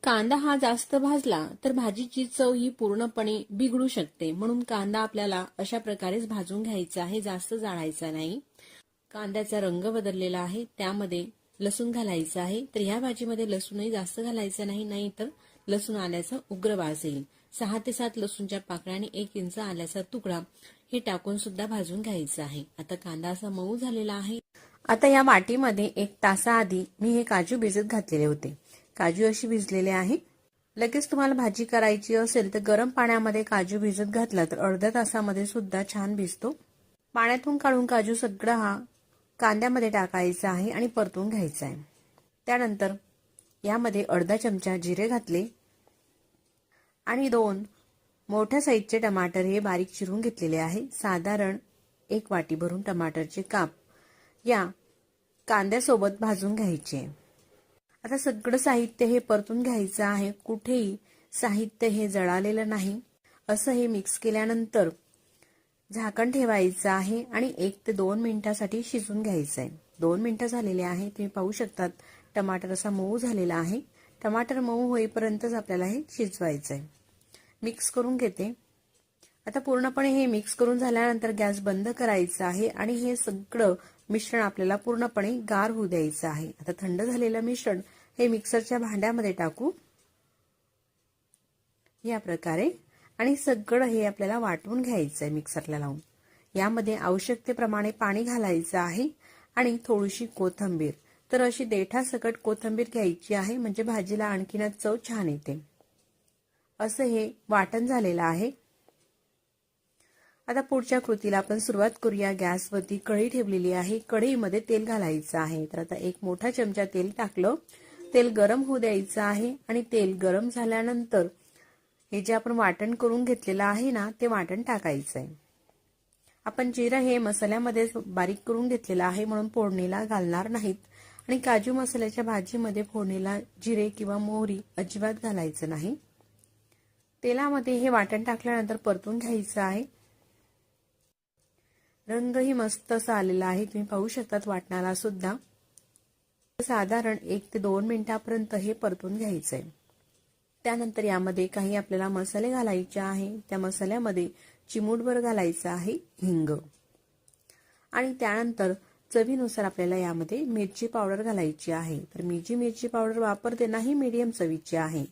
कांदा हा जास्त भाजला तर भाजीची चव ही पूर्णपणे बिघडू शकते, म्हणून कांदा आपल्याला अशा प्रकारेच भाजून घ्यायचा आहे, जास्त जाळायचा नाही. कांद्याचा रंग बदललेला आहे. त्यामध्ये लसूण घालायचं आहे. तर ह्या भाजीमध्ये लसूणही जास्त घालायचं नाही, नाहीतर लसूण आल्याचा उग्र वास येईल. 6 ते 7 लसूणच्या पाकळ्या आणि 1 इंच आल्याचा तुकडा हे टाकून सुद्धा भाजून घ्यायचं आहे. आता कांदा असा मऊ झालेला आहे. आता या वाटीमध्ये 1 तासाआधी मी हे काजू भिजत घातलेले होते. काजू अशी भिजलेले आहे. लगेच तुम्हाला भाजी करायची असेल तर गरम पाण्यामध्ये काजू भिजत घातला तर अर्ध्या तासामध्ये सुद्धा छान भिजतो. पाण्यातून काढून काजू सगळा हा कांद्यामध्ये टाकायचा आहे आणि परतून घ्यायचा आहे. त्यानंतर यामध्ये अर्धा चमचा जिरे घातले आणि 2 मोठ्या साईजचे टमाटर हे बारीक चिरून घेतलेले आहे. साधारण 1 वाटी भरून टमाटरचे काप या कांद्यासोबत भाजून घ्यायचे. आता सगळं साहित्य हे परतून घ्यायचं आहे. कुठेही साहित्य हे जळालेलं नाही. असं हे मिक्स केल्यानंतर झाकण ठेवायचं आहे आणि 1 ते 2 मिनिटासाठी शिजून घ्यायचं आहे. 2 मिनिटं झालेले आहे. तुम्ही पाहू शकतात टमाटर असा मऊ झालेला आहे. टमाटर मऊ होईपर्यंतच आपल्याला हे शिजवायचं आहे. मिक्स करून घेते. आता पूर्णपणे हे मिक्स करून झाल्यानंतर गॅस बंद करायचा आहे आणि हे सगळं मिश्रण आपल्याला पूर्णपणे गार होऊ द्यायचं आहे. आता थंड झालेलं मिश्रण हे मिक्सरच्या भांड्यामध्ये टाकू या प्रकारे आणि सगळं हे आपल्याला वाटून घ्यायचं आहे मिक्सरला लावून. यामध्ये आवश्यकतेप्रमाणे पाणी घालायचं आहे आणि थोडीशी कोथिंबीर. तर अशी देठासकट कोथिंबीर घ्यायची आहे, म्हणजे भाजीला आणखीनच चव छान येते. असं हे वाटण झालेलं आहे. आता पुढच्या कृतीला आपण सुरुवात करूया. गॅसवरती कढई ठेवलेली आहे. कढईमध्ये तेल घालायचं आहे. तर आता 1 मोठा चमचा तेल टाकलं. तेल गरम होऊ द्यायचं आहे आणि तेल गरम झाल्यानंतर हे जे आपण वाटण करून घेतलेलं आहे ना, ते वाटण टाकायचं आहे. आपण जिरं हे मसाल्यामध्ये बारीक करून घेतलेलं आहे, म्हणून फोडणीला घालणार नाहीत आणि काजू मसाल्याच्या भाजीमध्ये फोडणीला जिरे किंवा मोहरी अजिबात घालायचं नाही. तेलामध्ये हे वाटण टाकल्यानंतर परतून घ्यायचं आहे. रंगही मस्त असा आलेला आहे. तुम्ही पाहू शकतात वाटणाला सुद्धा. साधारण 1 ते 2 मिनिटापर्यंत हे परतून घ्यायचंय. त्यानंतर यामध्ये काही आपल्याला मसाले घालायचे आहे. त्या मसाल्यामध्ये चिमूटभर घालायचं आहे हिंग आणि त्यानंतर चवीनुसार आपल्याला यामध्ये मिरची पावडर घालायची आहे. तर मी जी मिरची पावडर वापरते ना ही मीडियम चवीची आहे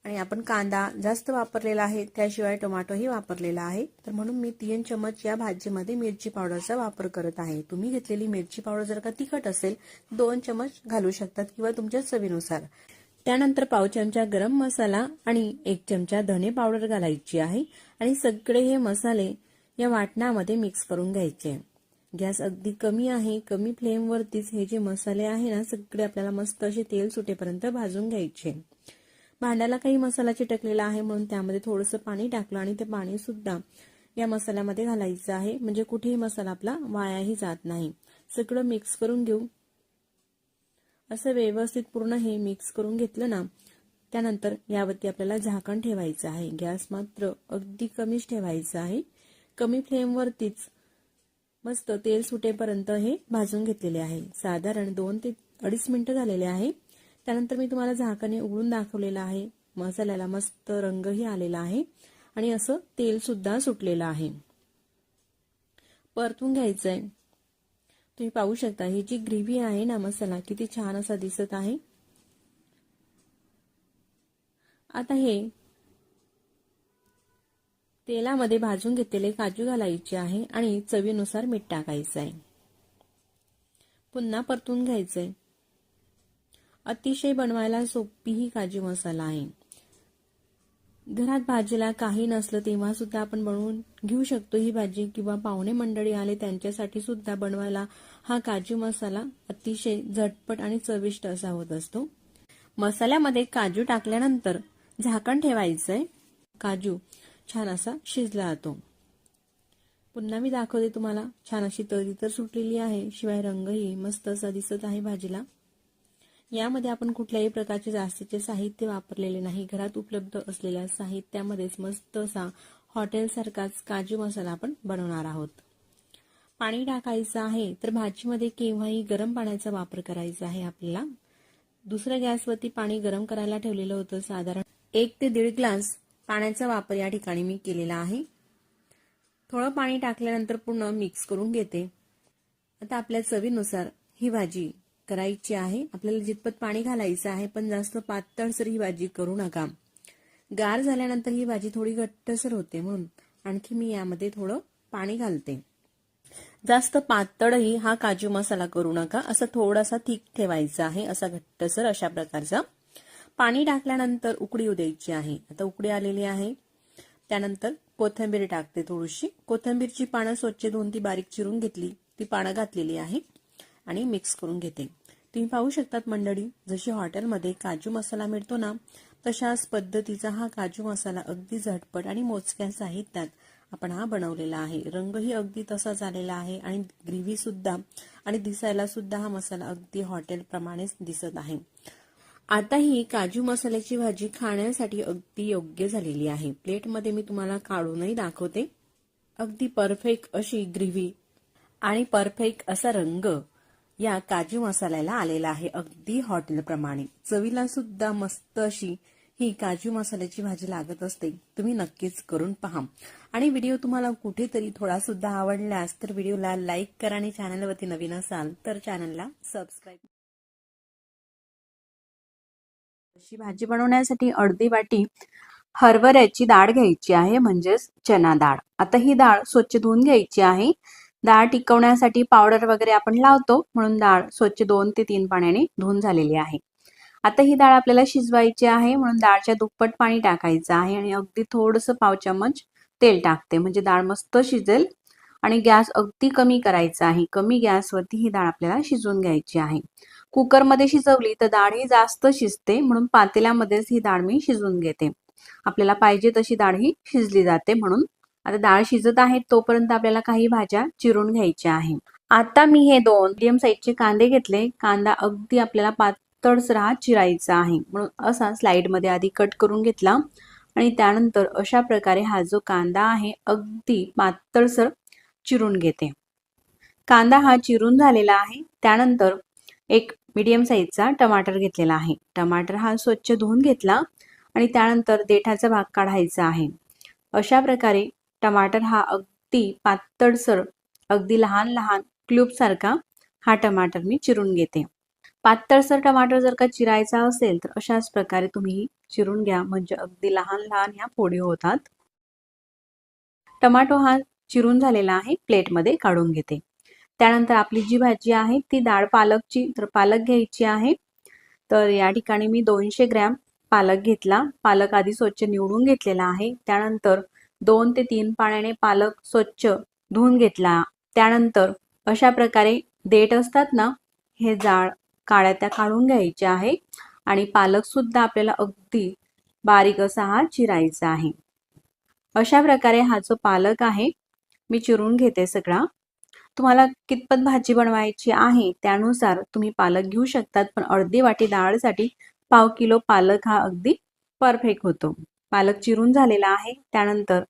आणि आपण कांदा जास्त वापरलेला आहे, त्याशिवाय टोमॅटोही वापरलेला आहे. तर म्हणून मी 3 चमच या भाजीमध्ये मिरची पावडरचा वापर करत आहे. तुम्ही घेतलेली मिरची पावडर जर का तिखट असेल 2 चमच घालू शकतात किंवा तुमच्या चवीनुसार. त्यानंतर पाव चमचा गरम मसाला आणि 1 चमचा धने पावडर घालायची आहे आणि सगळे हे मसाले या वाटणामध्ये मिक्स करून घ्यायचे. गॅस अगदी कमी आहे, कमी फ्लेमवरतीच हे जे मसाले आहे ना सगळे आपल्याला मस्त असे तेल सुटेपर्यंत भाजून घ्यायचे. भांड्याला काही मसाला चिटकलेला आहे म्हणून त्यामध्ये थोडंसं पाणी टाकलं आणि ते पाणी सुद्धा या मसाल्यामध्ये घालायचं आहे, म्हणजे कुठेही मसाला आपला वायाही जात नाही. सगळं मिक्स करून घेऊ. असं व्यवस्थित पूर्ण हे मिक्स करून घेतलं ना, त्यानंतर यावरती आपल्याला झाकण ठेवायचं आहे. गॅस मात्र अगदी कमीच ठेवायचा आहे. कमी फ्लेमवरतीच मस्त तेल सुटेपर्यंत हे भाजून घेतलेले आहे. साधारण 2 ते 2.5 मिनिटं झालेले आहे. त्यानंतर मी तुम्हाला झाकणे उघडून दाखवलेलं आहे. मसाल्याला मस्त रंगही आलेला आहे आणि असं तेल सुद्धा सुटलेलं आहे. परतून घ्यायचंय. तुम्ही पाहू शकता ही जी ग्रेव्ही आहे ना मसाला किती छान असा दिसत आहे. आता हे तेलामध्ये भाजून घेतलेले काजू घालायचे आहे आणि चवीनुसार मीठ टाकायचं आहे. पुन्हा परतून घ्यायचंय. अतिशय बनवायला सोपी ही काजू मसाला आहे. घरात भाजीला काही नसलं तेव्हा सुद्धा आपण बनवून घेऊ शकतो ही भाजी, किंवा पाहुणे मंडळी आले त्यांच्यासाठी सुद्धा बनवायला हा काजू मसाला अतिशय झटपट आणि चविष्ट असा होत असतो. मसाल्यामध्ये काजू टाकल्यानंतर झाकण ठेवायचंय. काजू छान असा शिजला जातो. पुन्हा मी दाखवते तुम्हाला. छान अशी तरी तर सुटलेली आहे, शिवाय रंगही मस्त असा दिसत आहे भाजीला. यामध्ये आपण कुठल्याही प्रकारचे जास्तीचे साहित्य वापरलेले नाही. घरात उपलब्ध असलेल्या साहित्यामध्येच मस्त असा हॉटेलसारखाच काजू मसाला आपण बनवणार आहोत. पाणी टाकायचं आहे. तर भाजीमध्ये केव्हाही गरम पाण्याचा वापर करायचा आहे आपल्याला. दुसऱ्या गॅसवरती पाणी गरम करायला ठेवलेलं होतं. साधारण 1 ते 1.5 ग्लास पाण्याचा वापर या ठिकाणी मी केलेला आहे. थोडं पाणी टाकल्यानंतर पूर्ण मिक्स करून घेते. आता आपल्या चवीनुसार ही भाजी करायची आहे. आपल्याला जितपत पाणी घालायचं आहे, पण जास्त पातळसर ही भाजी करू नका. गार झाल्यानंतर ही भाजी थोडी घट्टसर होते, म्हणून आणखी मी यामध्ये थोडं पाणी घालते. जास्त पातळही हा काजू मसाला करू नका. असं थोडासा थिक ठेवायचा आहे, असा घट्टसर अशा प्रकारचा. पाणी टाकल्यानंतर उकळी येऊ द्यायची आहे. आता उकळी आलेली आहे. त्यानंतर कोथिंबीर टाकते थोडीशी. कोथिंबीरची पानं स्वच्छ धुवून ती बारीक चिरून घेतली, ती पानं घातलेली आहे आणि मिक्स करून घेते. तुम्ही पाहू शकतात मंडळी, जशी हॉटेलमध्ये काजू मसाला मिळतो ना, तशाच पद्धतीचा हा काजू मसाला अगदी झटपट आणि मोजक्या साहित्यात आपण हा बनवलेला आहे. रंगही अगदी तसाच आलेला आहे आणि ग्रेव्ही सुद्धा आणि दिसायला सुद्धा हा मसाला अगदी हॉटेल प्रमाणेच दिसत आहे. आता ही काजू मसाल्याची भाजी खाण्यासाठी अगदी योग्य झालेली आहे. प्लेटमध्ये मी तुम्हाला काढूनही दाखवते. अगदी परफेक्ट अशी ग्रेव्ही आणि परफेक्ट असा रंग या काजू मसाल्याला आलेला आहे, अगदी हॉटेल प्रमाणे. चवीला सुद्धा मस्त अशी ही काजू मसाल्याची भाजी लागत असते. तुम्ही नक्कीच करून पहा. आणि व्हिडिओ तुम्हाला कुठेतरी थोडा सुद्धा आवडल्यास तर व्हिडिओला लाईक करा आणि चॅनलवरती नवीन असाल तर चॅनलला सबस्क्राईब. अशी भाजी बनवण्यासाठी अर्धी वाटी हरभऱ्याची डाळ घ्यायची आहे, म्हणजेच चना डाळ. आता ही डाळ स्वच्छ धुवून घ्यायची आहे. डाळ टिकवण्यासाठी पावडर वगैरे आपण लावतो, म्हणून डाळ स्वच्छ 2 ते 3 पाण्याने धुवून झालेली आहे. आता ही डाळ आपल्याला शिजवायची आहे, म्हणून डाळच्या दुप्पट पाणी टाकायचं आहे आणि अगदी थोडंसं पाव चमच तेल टाकते, म्हणजे डाळ मस्त शिजेल. आणि गॅस अगदी कमी करायचा आहे. कमी गॅसवरती ही डाळ आपल्याला शिजवून घ्यायची आहे. कुकरमध्ये शिजवली तर डाळ ही जास्त शिजते, म्हणून पातेल्यामध्येच ही डाळ मी शिजवून घेते. आपल्याला पाहिजे तशी डाळ ही शिजली जाते म्हणून. आता डाळ शिजत आहे तोपर्यंत आपल्याला काही भाज्या चिरून घ्यायच्या आहे. आता मी हे 2 मीडियम साईजचे कांदे घेतले. कांदा अगदी आपल्याला पातळसर चिरायचा आहे, म्हणून असा स्लाइडमध्ये आधी कट करून घेतला आणि त्यानंतर अशा प्रकारे हा जो कांदा आहे अगदी पातळसर चिरून घेते. कांदा हा चिरून झालेला आहे. त्यानंतर एक मीडियम साईजचा टमाटर घेतलेला आहे. टमाटर हा स्वच्छ धुवून घेतला आणि त्यानंतर देठाचा भाग काढायचा आहे. अशा प्रकारे टमाटर हा अगदी पातळसर, अगदी लहान लहान क्यूब सारखा हा टमाटर मी चिरून घेते. पातळसर टमाटर जर का चिरायचा असेल तर अशाच प्रकारे तुम्ही चिरून घ्या, म्हणजे अगदी लहान लहान ह्या फोडी होतात. टमाटो हा चिरून झालेला आहे, प्लेटमध्ये काढून घेते. त्यानंतर आपली जी भाजी आहे ती डाळ पालकची, तर पालक घ्यायची आहे. तर या ठिकाणी मी 200 ग्रॅम पालक घेतला. पालक आधी स्वच्छ निवडून घेतलेला आहे. त्यानंतर 2 ते 3 पाण्याने पालक स्वच्छ धुवून घेतला. त्यानंतर अशा प्रकारे देठ असतात ना, हे जाड काळ्या त्या काढून घ्यायचे आहे आणि पालक सुद्धा आपल्याला अगदी बारीक असा हा चिरायचा आहे. अशा प्रकारे हा जो पालक आहे मी चिरून घेते सगळा. तुम्हाला कितपत भाजी बनवायची आहे त्यानुसार तुम्ही पालक घेऊ शकतात, पण अर्धी वाटी डाळसाठी पाव किलो पालक हा अगदी परफेक्ट होतो. पालक चिरून झालेला आहे. त्यानंतर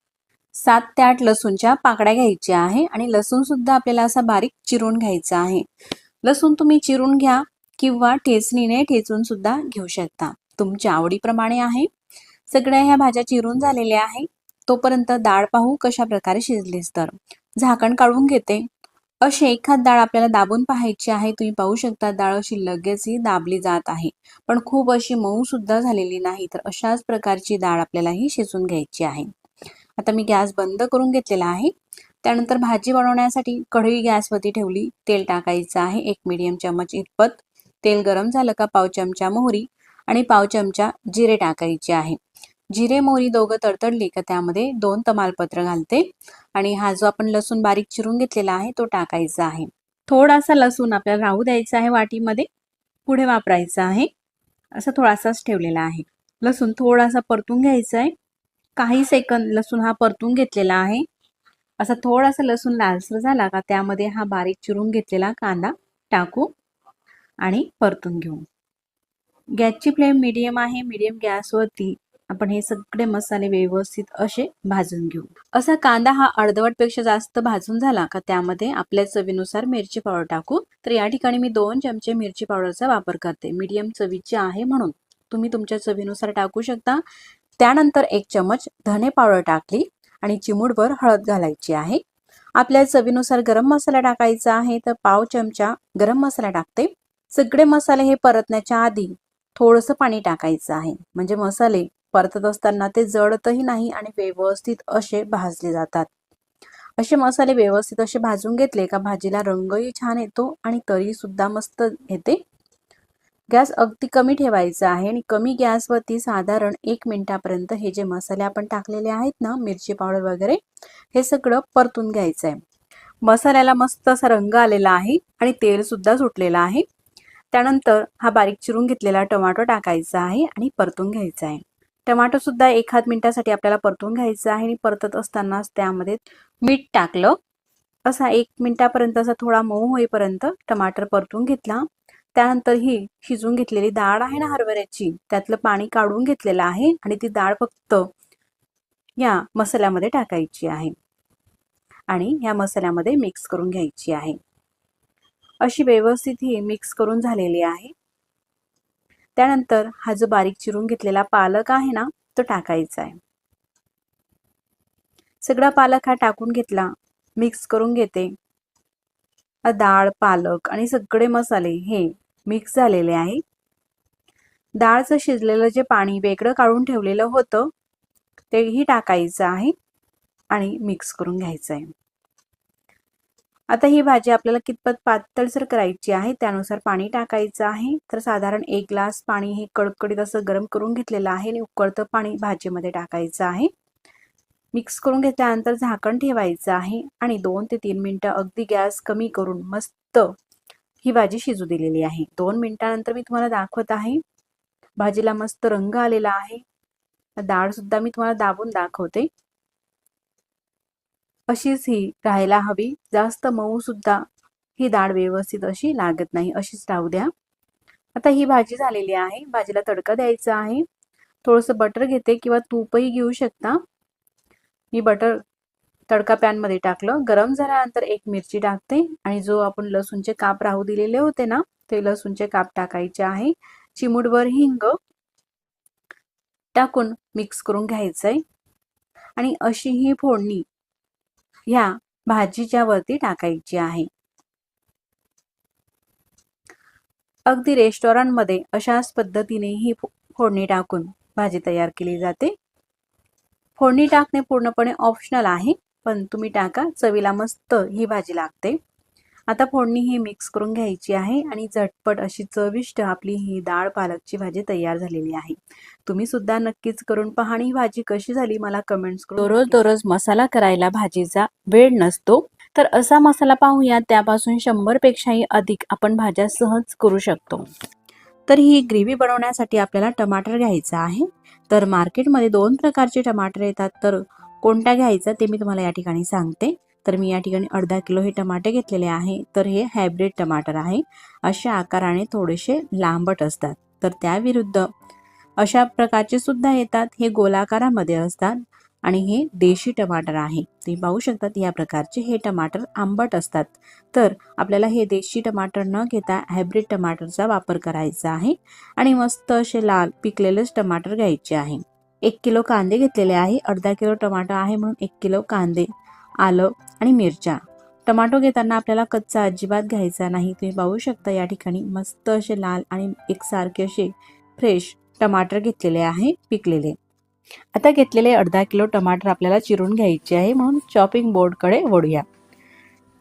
7 ते 8 लसूणच्या पाकळ्या घ्यायच्या आहे आणि लसूण सुद्धा आपल्याला असा बारीक चिरून घ्यायचा आहे. लसूण तुम्ही चिरून घ्या किंवा ठेचणीने ठेचून सुद्धा घेऊ शकता, तुमच्या आवडीप्रमाणे आहे. सगळ्या ह्या भाज्या चिरून झालेल्या आहे. तोपर्यंत डाळ पाहू कशा प्रकारे शिजलीस, तर झाकण काढून घेते. अशी एखाद डाळ आपल्याला दाबून पाहायची आहे. तुम्ही पाहू शकता डाळ अशी लगेच ही दाबली जात आहे, पण खूप अशी मऊ सुद्धा झालेली नाही. तर अशाच प्रकारची डाळ आपल्याला ही शिजून घ्यायची आहे. आता मी गॅस बंद करून घेतलेला आहे. त्यानंतर भाजी बनवण्यासाठी कढई गॅसवरती ठेवली. तेल टाकायचं आहे 1 मीडियम चम्मच इतपत. तेल गरम झालं का पाव चमचा मोहरी आणि पाव चमचा जिरे टाकायचे आहे. जिरे मोहरी दोघं तडतडली का त्यामध्ये 2 तमालपत्र घालते आणि हा जो आपण लसूण बारीक चिरून घेतलेला आहे तो टाकायचा आहे. थोडासा लसूण आपल्याला राहू द्यायचा आहे वाटीमध्ये, पुढे वापरायचा आहे. असा थोडासाच ठेवलेला आहे. लसूण थोडासा परतून घ्यायचा आहे. काही सेकंद लसूण हा परतून घेतलेला आहे. असा थोडासा लसूण लालसर झाला का त्यामध्ये हा बारीक चिरून घेतलेला कांदा टाकू आणि परतून घेऊ. गॅसची फ्लेम मीडियम आहे. मीडियम गॅसवरती आपण हे सगळे मसाले व्यवस्थित असे भाजून घेऊ. असा कांदा हा अर्धवट पेक्षा जास्त भाजून झाला का त्यामध्ये आपल्या चवीनुसार मिरची पावडर टाकू. तर या ठिकाणी मी 2 चमचे मिरची पावडरचा वापर करते. मीडियम चवीची आहे म्हणून तुम्ही तुमच्या चवीनुसार टाकू शकता. त्यानंतर 1 चमच धने पावडर टाकली आणि चिमूटभर हळद घालायची आहे. आपल्या चवीनुसार गरम मसाला टाकायचा आहे, तर पाव चमचा गरम मसाला टाकते. सगळे मसाले हे परतण्याच्या आधी थोडंसं पाणी टाकायचं आहे, म्हणजे मसाले परतत असताना ते जळतही नाही आणि व्यवस्थित असे भाजले जातात. असे मसाले व्यवस्थित असे भाजून घेतले का भाजीला रंगही छान येतो आणि तरी सुद्धा मस्त येते. गॅस अगदी कमी ठेवायचा आहे आणि कमी गॅसवरती साधारण 1 मिनिटापर्यंत हे जे मसाले आपण टाकलेले आहेत ना, मिरची पावडर वगैरे, हे सगळं परतून घ्यायचं आहे. मसाल्याला मस्त असा रंग आलेला आहे आणि तेल सुद्धा सुटलेला आहे. त्यानंतर हा बारीक चिरून घेतलेला टोमॅटो टाकायचा आहे आणि परतून घ्यायचा आहे. टोमॅटो सुद्धा 1 मिनिटासाठी आपल्याला परतून घ्यायचा आहे आणि परतत असतानाच त्यामध्ये मीठ टाकलं. असा 1 मिनिटापर्यंत असा थोडा मऊ होईपर्यंत टमाटर परतून घेतला. त्यानंतर ही शिजून घेतलेली डाळ आहे ना हरभऱ्याची, त्यातलं पाणी काढून घेतलेलं आहे आणि ती डाळ फक्त या मसाल्यामध्ये टाकायची आहे आणि या मसाल्यामध्ये मिक्स करून घ्यायची आहे. अशी व्यवस्थित ही मिक्स करून झालेली आहे. त्यानंतर हा जो बारीक चिरून घेतलेला पालक आहे ना तो टाकायचा आहे. सगळा पालक हा टाकून घेतला, मिक्स करून घेते. डाळ, पालक आणि सगळे मसाले हे मिक्स झालेले आहे. डाळचं शिजलेलं जे पाणी वेगळं काढून ठेवलेलं होतं तेही टाकायचं आहे आणि मिक्स करून घ्यायचं आहे. आता ही भाजी आपल्याला कितपत पातळसर करायची आहे त्यानुसार पाणी टाकायचं आहे. तर साधारण 1 ग्लास पाणी हे कडकडीत असं गरम करून घेतलेलं आहे आणि उकळतं पाणी भाजीमध्ये टाकायचं आहे. मिक्स करून घेतल्यानंतर झाकण ठेवायचं आहे आणि 2 ते 3 मिनिटं अगदी गॅस कमी करून मस्त ही भाजी शिजू दिलेली आहे. 2 मिनिटानंतर मी तुम्हाला दाखवत आहे. भाजीला मस्त रंग आलेला आहे. डाळ सुद्धा मी तुम्हाला दाबून दाखवते. अशीच ही राहायला हवी. जास्त मऊ सुद्धा ही डाळ व्यवस्थित अशी लागत नाही, अशीच राहू द्या. आता ही भाजी झालेली आहे. भाजीला तडका द्यायचा आहे. थोडंसं बटर घेते किंवा तूपही घेऊ शकता. मी बटर तडका पॅनमध्ये टाकलं. गरम झाल्यानंतर 1 मिरची टाकते आणि जो आपण लसूणचे काप राहू दिलेले होते ना ते लसूणचे काप टाकायचे आहे. चिमूटभर हिंग, टाकून मिक्स करून घ्यायचं आहे आणि अशी ही फोडणी ह्या भाजीच्या वरती टाकायची आहे. अगदी रेस्टॉरंटमध्ये अशाच पद्धतीने ही फोडणी टाकून भाजी तयार केली जाते. फोडणी टाकणे पूर्णपणे ऑप्शनल आहे, पण तुम्ही टाका, चवीला मस्त ही भाजी लागते. आता फोडणी ही मिक्स करून घ्यायची आहे आणि झटपट अशी चविष्ट आपली ही डाळ पालकची भाजी तयार झालेली आहे. तुम्ही सुद्धा नक्कीच करून पहा आणि ही भाजी कशी झाली मला कमेंट्स करून. दररोज मसाला करायला भाजीचा वेळ नसतो, तर असा मसाला पाहूया, त्यापासून 100 पेक्षाही अधिक आपण भाज्या सहज करू शकतो. तर ही ग्रेव्ही बनवण्यासाठी आपल्याला टमाटर घ्यायचं आहे. तर मार्केटमध्ये 2 प्रकारचे टमाटर येतात, तर कोणता घ्यायचा ते मी तुम्हाला या ठिकाणी सांगते. तर मी या ठिकाणी अर्धा किलो हे टमाटे घेतलेले आहे. तर हे हायब्रिड टमाटर आहे. अशा आकाराने थोडेसे लांबट असतात. तर त्याविरुद्ध अशा प्रकारचे सुद्धा येतात, हे गोलाकारामध्ये असतात आणि हे देशी टमाटर आहे. तुम्ही पाहू शकतात या प्रकारचे हे टमाटर आंबट असतात. तर आपल्याला हे देशी टमाटर न घेता हायब्रिड टमाटरचा वापर करायचा आहे आणि मस्त असे लाल पिकलेलेच टमाटर घ्यायचे आहे. 1 किलो कांदे घेतलेले आहे. अर्धा किलो टमाटर आहे म्हणून 1 किलो कांदे, आलं आणि मिरच्या. टमाटो घेताना आपल्याला कच्चा अजिबात घ्यायचा नाही. तुम्ही पाहू शकता या ठिकाणी मस्त असे लाल आणि एकसारखे असे फ्रेश टमाटर घेतलेले आहे, पिकलेले. आता घेतलेले अर्धा किलो टमाटर आपल्याला चिरून घ्यायचे आहे, म्हणून चॉपिंग बोर्डकडे वळूया.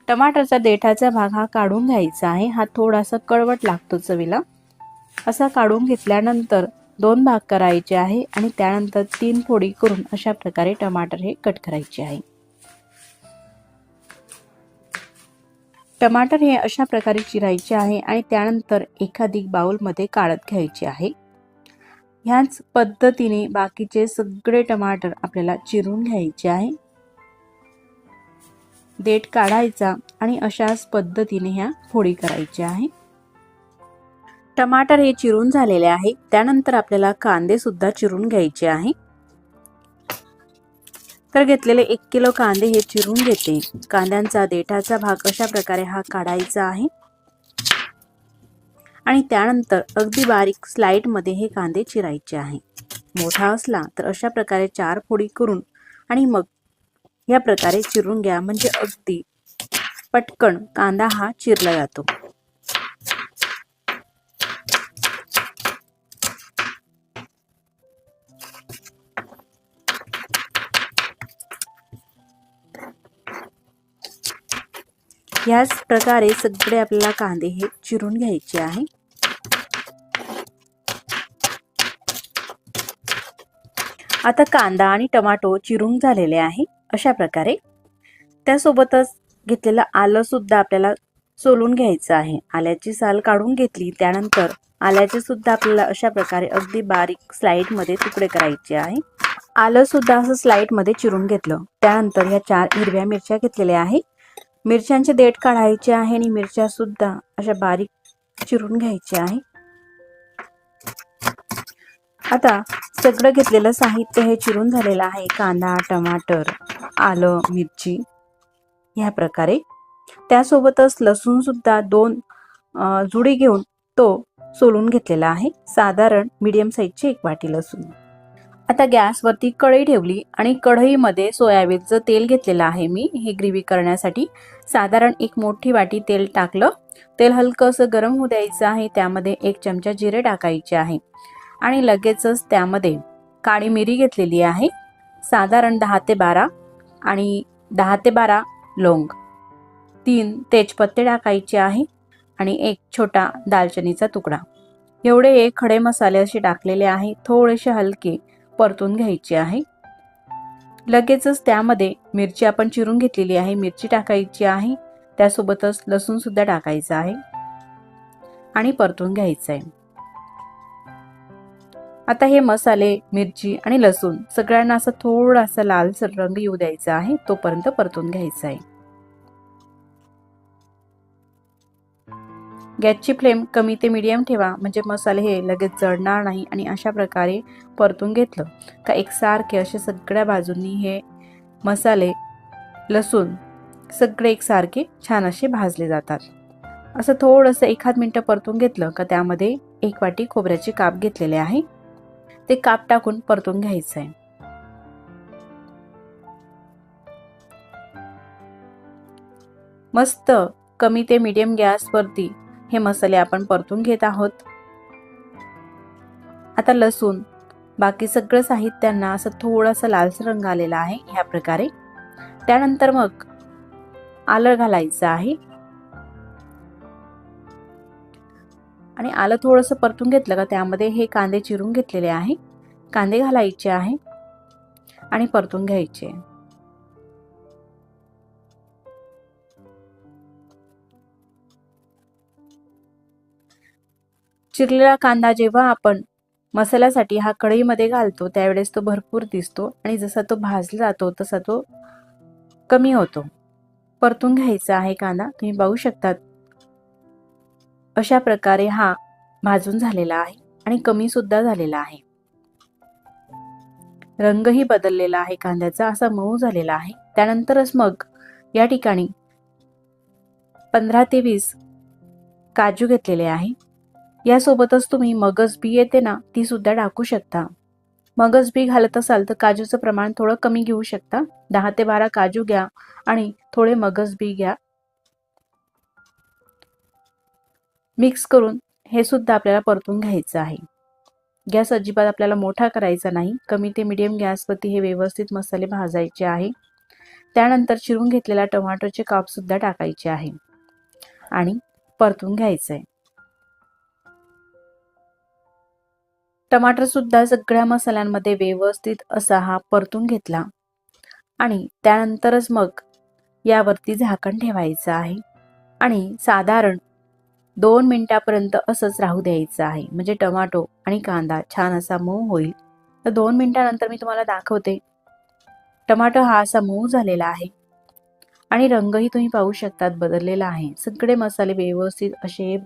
टमाटरचा देठाचा भाग हा काढून घ्यायचा आहे. हा थोडासा कळवट लागतो चवीला. असा काढून घेतल्यानंतर 2 भाग करायचे आहे आणि त्यानंतर 3 फोडी करून अशा प्रकारे टमाटर हे कट करायचे आहे. टमाटर हे अशा प्रकारे चिरायचे आहे आणि त्यानंतर एखादी बाउलमध्ये काढत घ्यायचे आहे. ह्याच पद्धतीने बाकीचे सगळे टमाटर आपल्याला चिरून घ्यायचे आहे. देठ काढायचा आणि अशाच पद्धतीने ह्या फोडी करायच्या आहे. टमाटर हे चिरून झालेले आहे. त्यानंतर आपल्याला कांदे सुद्धा चिरून घ्यायचे आहे. तर घेतलेले 1 किलो कांदे हे चिरून घेते. कांद्यांचा देठाचा भाग अशा प्रकारे हा काढायचा आहे आणि त्यानंतर अगदी बारीक स्लाइडमध्ये हे कांदे चिरायचे आहे. मोठा असला तर अशा प्रकारे 4 फोडी करून आणि मग या प्रकारे चिरून घ्या, म्हणजे अगदी पटकन कांदा हा चिरला जातो. याच प्रकारे सगळे आपल्याला कांदे हे चिरून घ्यायचे आहे. आता कांदा आणि टमाटो चिरून झालेले आहे अशा प्रकारे. त्यासोबतच घेतलेलं आलं सुद्धा आपल्याला सोलून घ्यायचं आहे. आल्याची साल काढून घेतली. त्यानंतर आल्याचे सुद्धा आपल्याला अशा प्रकारे अगदी बारीक स्लाइडमध्ये तुकडे करायचे आहे. आलं सुद्धा असं स्लाइडमध्ये चिरून घेतलं. त्यानंतर ह्या 4 हिरव्या मिरच्या घेतलेल्या आहे. मिरच्यांचे देठ काढायचे आहे आणि मिरच्या सुद्धा अशा बारीक चिरून घ्यायचे आहे. आता सगळं घेतलेलं साहित्य हे चिरून झालेलं आहे. कांदा, टमाटर, आलं, मिरची ह्या प्रकारे. त्यासोबतच लसूण सुद्धा 2 जुडी घेऊन तो सोलून घेतलेला आहे. साधारण मीडियम साईजची 1 वाटी लसूण. आता गॅसवरती कढई ठेवली आणि कढईमध्ये सोयाबीनचं तेल घेतलेलं आहे मी ही ग्रेव्ही करण्यासाठी. साधारण 1 मोठी वाटी तेल टाकलं. तेल हलकंसं गरम होऊ द्यायचं आहे. त्यामध्ये 1 चमचा जिरे टाकायचे आहे आणि लगेचच त्यामध्ये काळी मिरी घेतलेली आहे. साधारण 10 ते 12 आणि 10 ते 12 लवंग, 3 तेजपत्ते टाकायचे आहे आणि 1 छोटा दालचिनीचा तुकडा. एवढे हे खडे मसाले असे टाकलेले आहे. थोडेसे हलके परतून घ्यायचे आहे. लगेचच त्यामध्ये मिरची आपण चिरून घेतलेली आहे, मिरची टाकायची आहे. त्यासोबतच लसूण सुद्धा टाकायचं आहे आणि परतून घ्यायचं आहे. आता हे मसाले, मिरची आणि लसूण सगळ्यांना असं थोडासा लालसर रंग येऊ द्यायचा आहे, तोपर्यंत परतून घ्यायचं आहे. गॅसची फ्लेम कमी ते मीडियम ठेवा, म्हणजे मसाले हे लगेच जळणार नाही. आणि अशा प्रकारे परतून घेतलं का एकसारखे असे सगळ्या बाजूंनी हे मसाले, लसूण सगळे एकसारखे छान असे भाजले जातात. असं थोडंसं 1 मिनिट परतून घेतलं का त्यामध्ये 1 वाटी खोबऱ्याचे काप घेतलेले आहे. ते काप टाकून परतून घ्यायचं आहे. मस्त कमी ते मीडियम गॅसवरती हे मसाले आपण परतून घेत आहोत. आता लसूण बाकी सगळं साहित्यांना असं थोडासा लालसर रंग आलेला आहे ह्या प्रकारे. त्यानंतर मग आलं घालायचं आहे आणि आलं थोडंसं परतून घेतलं का त्यामध्ये हे कांदे चिरून घेतलेले आहे, कांदे घालायचे आहे आणि परतून घ्यायचे. चिरलेला कांदा जेव्हा आपण मसाल्यासाठी हा कढईमध्ये घालतो त्यावेळेस तो भरपूर दिसतो आणि जसा तो भाजला जातो तसा तो कमी होतो. परतून घ्यायचा आहे कांदा. तुम्ही पाहू शकता अशा प्रकारे हा भाजून झालेला आहे आणि कमी सुद्धा झालेला आहे. रंगही बदललेला आहे कांद्याचा, असा मऊ झालेला आहे. त्यानंतरच मग या ठिकाणी 15 ते 20 काजू घेतलेले आहे. यासोबतच तुम्ही मगज बी येते ना ती सुद्धा टाकू शकता. मगज बी घालत असाल तर काजूचं प्रमाण थोडं कमी घेऊ शकता. 10 ते 12 काजू घ्या आणि थोडे मगज बी घ्या. मिक्स करून हे सुद्धा आपल्याला परतून घ्यायचं आहे. गॅस अजिबात आपल्याला मोठा करायचा नाही, कमी ते मीडियम गॅसवरती हे व्यवस्थित मसाले भाजायचे आहे. त्यानंतर चिरून घेतलेला टोमॅटोचे काप सुद्धा टाकायचे आहे आणि परतून घ्यायचं आहे. टमाटर सुद्धा सगळ्या मसाल्यांमध्ये व्यवस्थित असा हा परतून घेतला आणि त्यानंतरच मग यावरती झाकण ठेवायचं आहे आणि साधारण 2 मिनिटापर्यंत असंच राहू द्यायचं आहे. म्हणजे टोमॅटो आणि कांदा छान असा मऊ होईल. तर 2 मिनिटानंतर मी तुम्हाला दाखवते. टोमॅटो हा असा मऊ झालेला आहे आणि रंगही तुम्ही पाहू शकतात बदललेला आहे. सगळे मसाले व्यवस्थित असे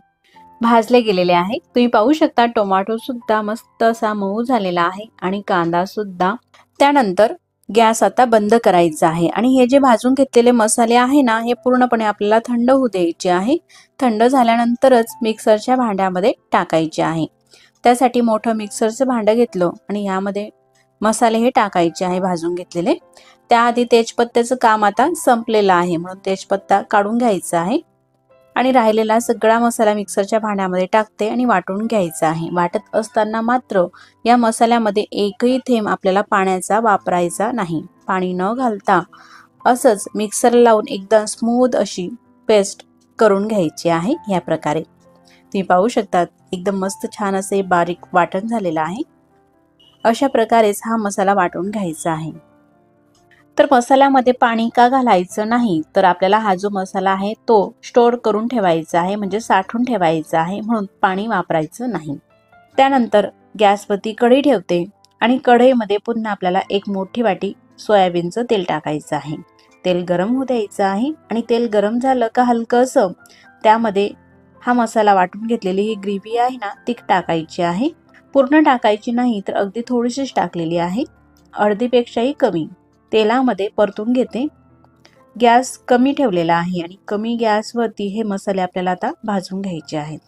भाजले गेलेले आहे. तुम्ही पाहू शकता टोमॅटो सुद्धा मस्त असा मऊ झालेला आहे आणि कांदा सुद्धा. त्यानंतर गॅस आता बंद करायचा आहे आणि हे जे भाजून घेतलेले मसाले आहे ना हे पूर्णपणे आपल्याला थंड होऊ द्यायचे आहे. थंड झाल्यानंतरच मिक्सरच्या भांड्यामध्ये टाकायचे आहे. त्यासाठी मोठं मिक्सरचं भांडं घेतलं आणि यामध्ये मसाले हे टाकायचे आहे भाजून घेतलेले. त्याआधी तेजपत्त्याचं काम आता संपलेलं आहे म्हणून तेजपत्ता काढून घ्यायचा आहे आणि राहिलेला सगळा मसाला मिक्सरच्या भांड्यामध्ये टाकते आणि वाटून घ्यायचा आहे. वाटत असताना मात्र या मसाल्यामध्ये एकही थेंब आपल्याला पाण्याचा वापरायचा नाही. पाणी न घालता असंच मिक्सर लावून एकदम स्मूथ अशी पेस्ट करून घ्यायची आहे. या प्रकारे तुम्ही पाहू शकता एकदम मस्त छान असे बारीक वाटण झालेलं आहे. अशा प्रकारेच हा मसाला वाटून घ्यायचा आहे. तर मसाल्यामध्ये पाणी का घालायचं नाही तर आपल्याला हा जो मसाला आहे तो स्टोअर करून ठेवायचा आहे, म्हणजे साठवून ठेवायचा आहे, म्हणून पाणी वापरायचं नाही. त्यानंतर गॅसवरती कढई ठेवते आणि कढईमध्ये पुन्हा आपल्याला एक मोठी वाटी सोयाबीनचं तेल टाकायचं आहे. तेल गरम होऊ द्यायचं आहे आणि तेल गरम झालं का हलकंसं त्यामध्ये हा मसाला वाटून घेतलेली ही ग्रेव्ही आहे ना ती टाकायची आहे. पूर्ण टाकायची नाही तर अगदी थोडीशीच टाकलेली आहे, अर्धीपेक्षाही कमी. तेलामध्ये परतून घेते. गॅस कमी ठेवलेला आहे आणि कमी गॅसवरती हे मसाले आपल्याला आता भाजून घ्यायचे आहेत.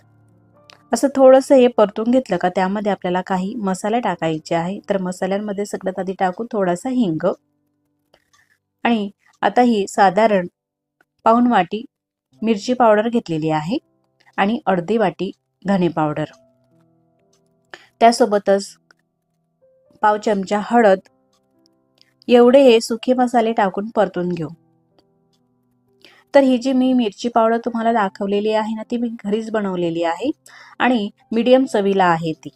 असं थोडंसं हे परतून घेतलं का त्यामध्ये आपल्याला काही मसाले टाकायचे आहे. तर मसाल्यांमध्ये सगळ्यात आधी टाकू थोडासा हिंग आणि आता ही साधारण पाऊण वाटी मिरची पावडर घेतलेली आहे आणि अर्धी वाटी धने पावडर. त्यासोबतच पाव चमचा हळद. एवढे हे सुखे मसाले टाकून परतून घेऊ. तर ही जी मी मिरची पावडर तुम्हाला दाखवलेली आहे ना ती मी घरीच बनवलेली आहे आणि मीडियम चवीला आहे ती.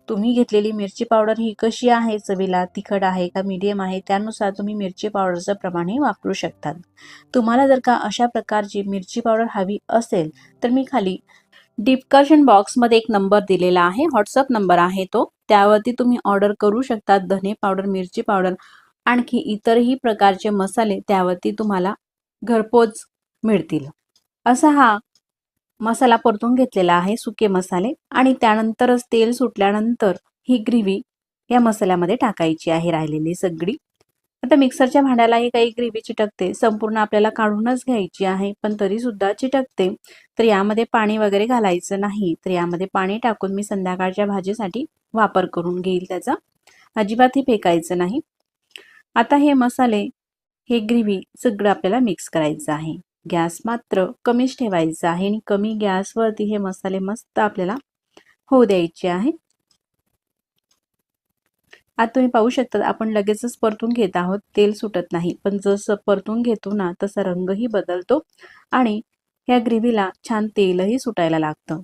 तुम्ही घेतलेली मिरची पावडर ही कशी आहे, चवीला तिखट आहे का मीडियम आहे त्यानुसार तुम्ही मिरची पावडरचं प्रमाणही वापरू शकतात. तुम्हाला जर का अशा प्रकारची मिरची पावडर हवी असेल तर मी खाली डिस्क्रिप्शन बॉक्समध्ये एक नंबर दिलेला आहे, व्हॉट्सअप नंबर आहे तो, त्यावरती तुम्ही ऑर्डर करू शकता. धने पावडर, मिरची पावडर, आणखी इतरही प्रकारचे मसाले त्यावरती तुम्हाला घरपोच मिळतील. असा हा मसाला परतून घेतलेला आहे, सुके मसाले. आणि त्यानंतरच तेल सुटल्यानंतर ही ग्रेव्ही या मसाल्यामध्ये टाकायची आहे राहिलेली सगळी. आता मिक्सरच्या भांड्यालाही काही ग्रेव्ही चिटकते, संपूर्ण आपल्याला काढूनच घ्यायची आहे, पण तरी सुद्धा चिटकते. तर यामध्ये पाणी वगैरे घालायचं नाही. तर यामध्ये पाणी टाकून मी संध्याकाळच्या भाजीसाठी वापर करून घेईल त्याचा. अजिबातही फेकायचं नाही. आता हे मसाले, हे ग्रेव्ही सगळं आपल्याला मिक्स करायचं आहे. गॅस मात्र कमीच ठेवायचा आहे आणि कमी गॅसवरती हे मसाले मस्त आपल्याला होऊ द्यायचे आहे. आता तुम्ही पाहू शकता आपण लगेचच परतून घेत आहोत, तेल सुटत नाही. पण जसं परतून घेतो ना तसा रंगही बदलतो आणि ह्या ग्रेव्हीला छान तेलही सुटायला लागतं.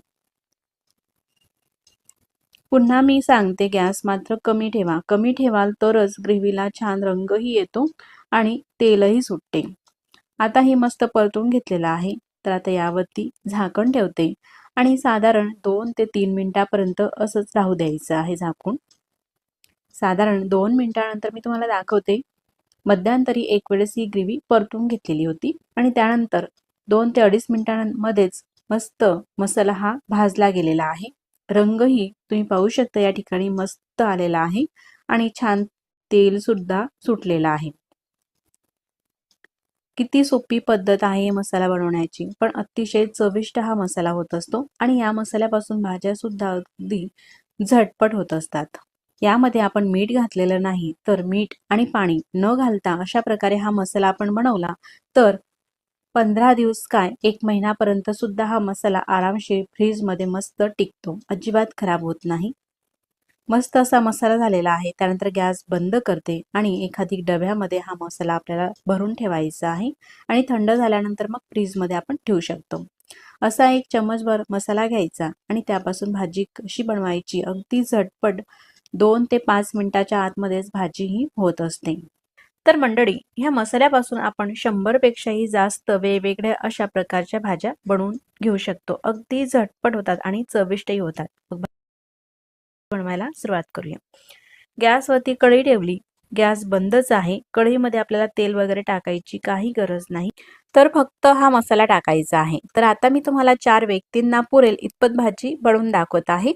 पुन्हा मी सांगते, गॅस मात्र कमी ठेवा. कमी ठेवाल तरच ग्रेव्हीला छान रंगही येतो आणि तेलही सुटते. आता ही मस्त परतून घेतलेलं आहे. तर आता यावरती झाकण ठेवते आणि साधारण 2 ते 3 मिनिटापर्यंत असंच राहू द्यायचं आहे झाकून. साधारण 2 मिनिटानंतर मी तुम्हाला दाखवते. मध्यंतरी एक वेळेस ही ग्रेव्ही परतून घेतलेली होती आणि त्यानंतर 2 ते 2.5 मिनिटांमध्येच मस्त मसाला हा भाजला गेलेला आहे. रंगही तुम्ही पाहू शकता या ठिकाणी मस्त आलेला आहे आणि छान तेल सुद्धा सुटलेला आहे. किती सोपी पद्धत आहे मसाला बनवण्याची, पण अतिशय चविष्ट हा मसाला होत असतो आणि या मसाल्यापासून भाज्या सुद्धा अगदी झटपट होत असतात. यामध्ये आपण मीठ घातलेलं नाही, तर मीठ आणि पाणी न घालता अशा प्रकारे हा मसाला आपण बनवला तर 15 दिवस काय 1 महिन्यापर्यंत सुद्धा हा मसाला आरामशीर फ्रीजमध्ये मस्त टिकतो, अजिबात खराब होत नाही. मस्त असा मसाला झालेला आहे. त्यानंतर गॅस बंद करते आणि एखादी डब्यामध्ये हा मसाला आपल्याला भरून ठेवायचा आहे आणि थंड झाल्यानंतर मग फ्रीजमध्ये आपण ठेवू शकतो. असा 1 चमचभर मसाला घ्यायचा आणि त्यापासून भाजी कशी बनवायची, अगदी झटपट 2 ते 5 मिनिटाच्या आतमध्येच भाजी ही होत असते. तर मंडळी, ह्या मसाल्यापासून आपण 100 पेक्षाही जास्त वेगवेगळ्या अशा प्रकारच्या भाज्या बनवून घेऊ शकतो. अगदी झटपट होतात आणि चविष्टही होतात. मग बनवायला सुरुवात करूया. गॅसवरती कढई ठेवली. गॅस बंदच आहे. कढईमध्ये आपल्याला तेल वगैरे टाकायची काही गरज नाही. तर फक्त हा मसाला टाकायचा आहे. तर आता मी तुम्हाला 4 व्यक्तींना पुरेल इतपत भाजी बनवून दाखवत आहे.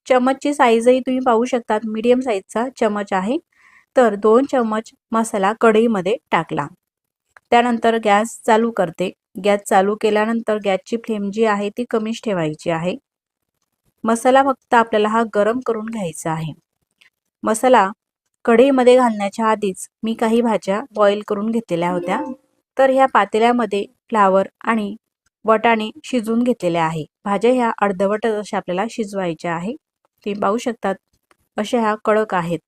चमचची साईजही तुम्ही पाहू शकता, मीडियम साईजचा चमच आहे. तर 2 चमच मसाला कढईमध्ये टाकला. त्यानंतर गॅस चालू करते. गॅस चालू केल्यानंतर गॅसची फ्लेम जी आहे ती कमीच ठेवायची आहे. मसाला फक्त आपल्याला हा गरम करून घ्यायचा आहे. मसाला कढईमध्ये घालण्याच्या आधीच मी काही भाज्या बॉईल करून घेतलेल्या होत्या. तर ह्या पातेल्यामध्ये फ्लावर आणि वाटाणे शिजवून घेतलेले आहे. भाज्या ह्या अर्धवटच अशा आपल्याला शिजवायच्या आहे. तुम्ही पाहू शकतात अशा ह्या कडक आहेत.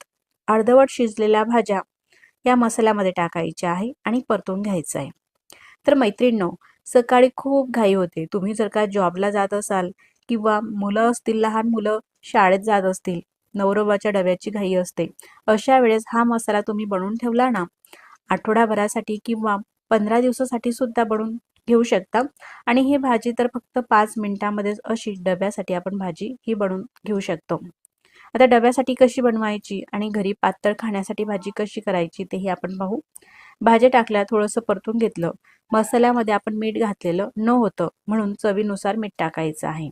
अर्धवट शिजलेल्या भाज्या या मसाल्यामध्ये टाकायच्या आहे आणि परतून घ्यायचं आहे. तर मैत्रिणींनो, सकाळी खूप घाई होते. तुम्ही जर का जॉबला जात असाल किंवा मुलं असतील, लहान मुलं शाळेत जात असतील, नवरोबाच्या डब्याची घाई असते, अशा वेळेस हा मसाला तुम्ही बनवून ठेवला ना, आठवडाभरासाठी किंवा 15 दिवसासाठी सुद्धा बनवून घेऊ शकता आणि ही भाजी तर फक्त 5 मिनिटांमध्येच अशी डब्यासाठी आपण भाजी ही बनवून घेऊ शकतो. आता डब्यासाठी कशी बनवायची आणि घरी पातळ खाण्यासाठी भाजी कशी करायची तेही आपण पाहू. भाज्या टाकल्या, थोडंसं परतून घेतलं. मसाल्यामध्ये आपण मीठ घातलेलं नव्हतं म्हणून चवीनुसार मीठ टाकायचं आहे.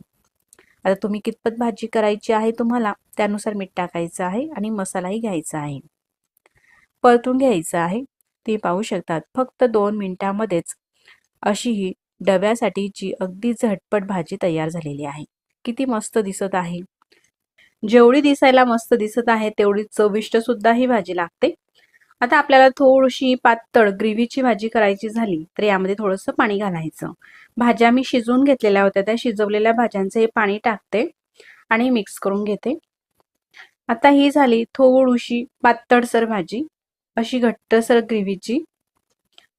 आता तुम्ही कितपत भाजी करायची आहे तुम्हाला त्यानुसार मीठ टाकायचं आहे आणि मसालाही घ्यायचा आहे. परतून घ्यायचं आहे. ते पाहू शकतात फक्त 2 मिनिटांमध्येच अशी ही डब्यासाठीची अगदी झटपट भाजी तयार झालेली आहे. किती मस्त दिसत आहे. जेवढी दिसायला मस्त दिसत आहे तेवढी चविष्ट सुद्धा ही भाजी लागते. आता आपल्याला थोडीशी पातळ ग्रेव्हीची भाजी करायची झाली तर यामध्ये थोडंसं पाणी घालायचं. भाज्या मी शिजवून घेतलेल्या होत्या, त्या शिजवलेल्या भाज्यांचे हे पाणी टाकते आणि मिक्स करून घेते. आता ही झाली थोडीशी पातळसर भाजी, अशी घट्टसर ग्रेव्हीची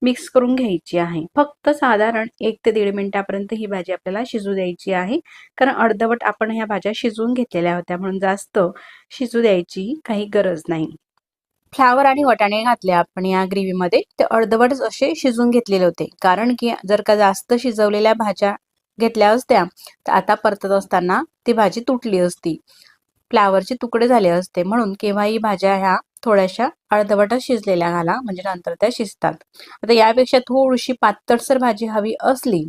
मिक्स करून घ्यायची आहे. फक्त साधारण 1 ते 1.5 मिनिटापर्यंत ही भाजी आपल्याला शिजू द्यायची आहे. कारण अर्धवट आपण ह्या भाज्या शिजवून घेतलेल्या होत्या म्हणून जास्त शिजू द्यायची काही गरज नाही. फ्लावर आणि वाटाणे घातले आपण या ग्रेव्हीमध्ये, ते अर्धवटच असे शिजवून घेतलेले होते. कारण की जर का जास्त शिजवलेल्या भाज्या घेतल्या असत्या तर आता परतत असताना ती भाजी तुटली असती, फ्लावरचे तुकडे झाले असते. म्हणून केव्हाही भाज्या ह्या थोड्याशा अर्धवटच शिजलेल्या घाला, म्हणजे नंतर त्या शिजतात. आता यापेक्षा थोडीशी पातळसर भाजी हवी असली,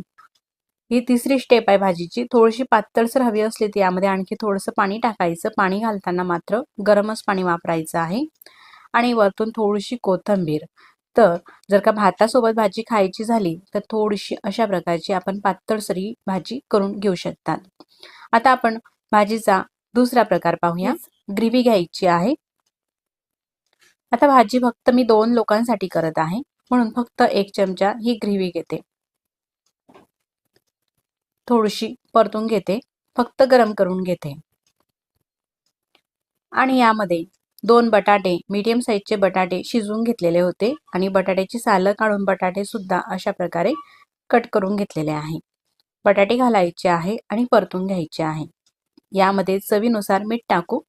ही तिसरी स्टेप आहे भाजीची, थोडीशी पातळसर हवी असली तर यामध्ये आणखी थोडंसं पाणी टाकायचं. पाणी घालताना मात्र गरमच पाणी वापरायचं आहे आणि वरतून थोडीशी कोथिंबीर. तर जर का भातासोबत भाजी खायची झाली तर थोडीशी अशा प्रकारची आपण पातळसरी भाजी करून घेऊ शकतात. आता आपण भाजीचा दुसरा प्रकार पाहूया. ग्रेव्ही घ्यायची आहे. आता भाजी फक्त मी 2 लोकांसाठी करत आहे म्हणून फक्त 1 चमचा ही ग्रेव्ही घेते. थोडीशी परतून घेते, फक्त गरम करून घेते. आणि यामध्ये 2 बटाटे, मीडियम साईजचे बटाटे शिजवून घेतलेले होते आणि बटाट्याची सालं काढून बटाटे सुद्धा अशा प्रकारे कट करून घेतलेले आहे. बटाटे घालायचे आहे आणि परतून घ्यायचे आहे. यामध्ये चवीनुसार मीठ टाकू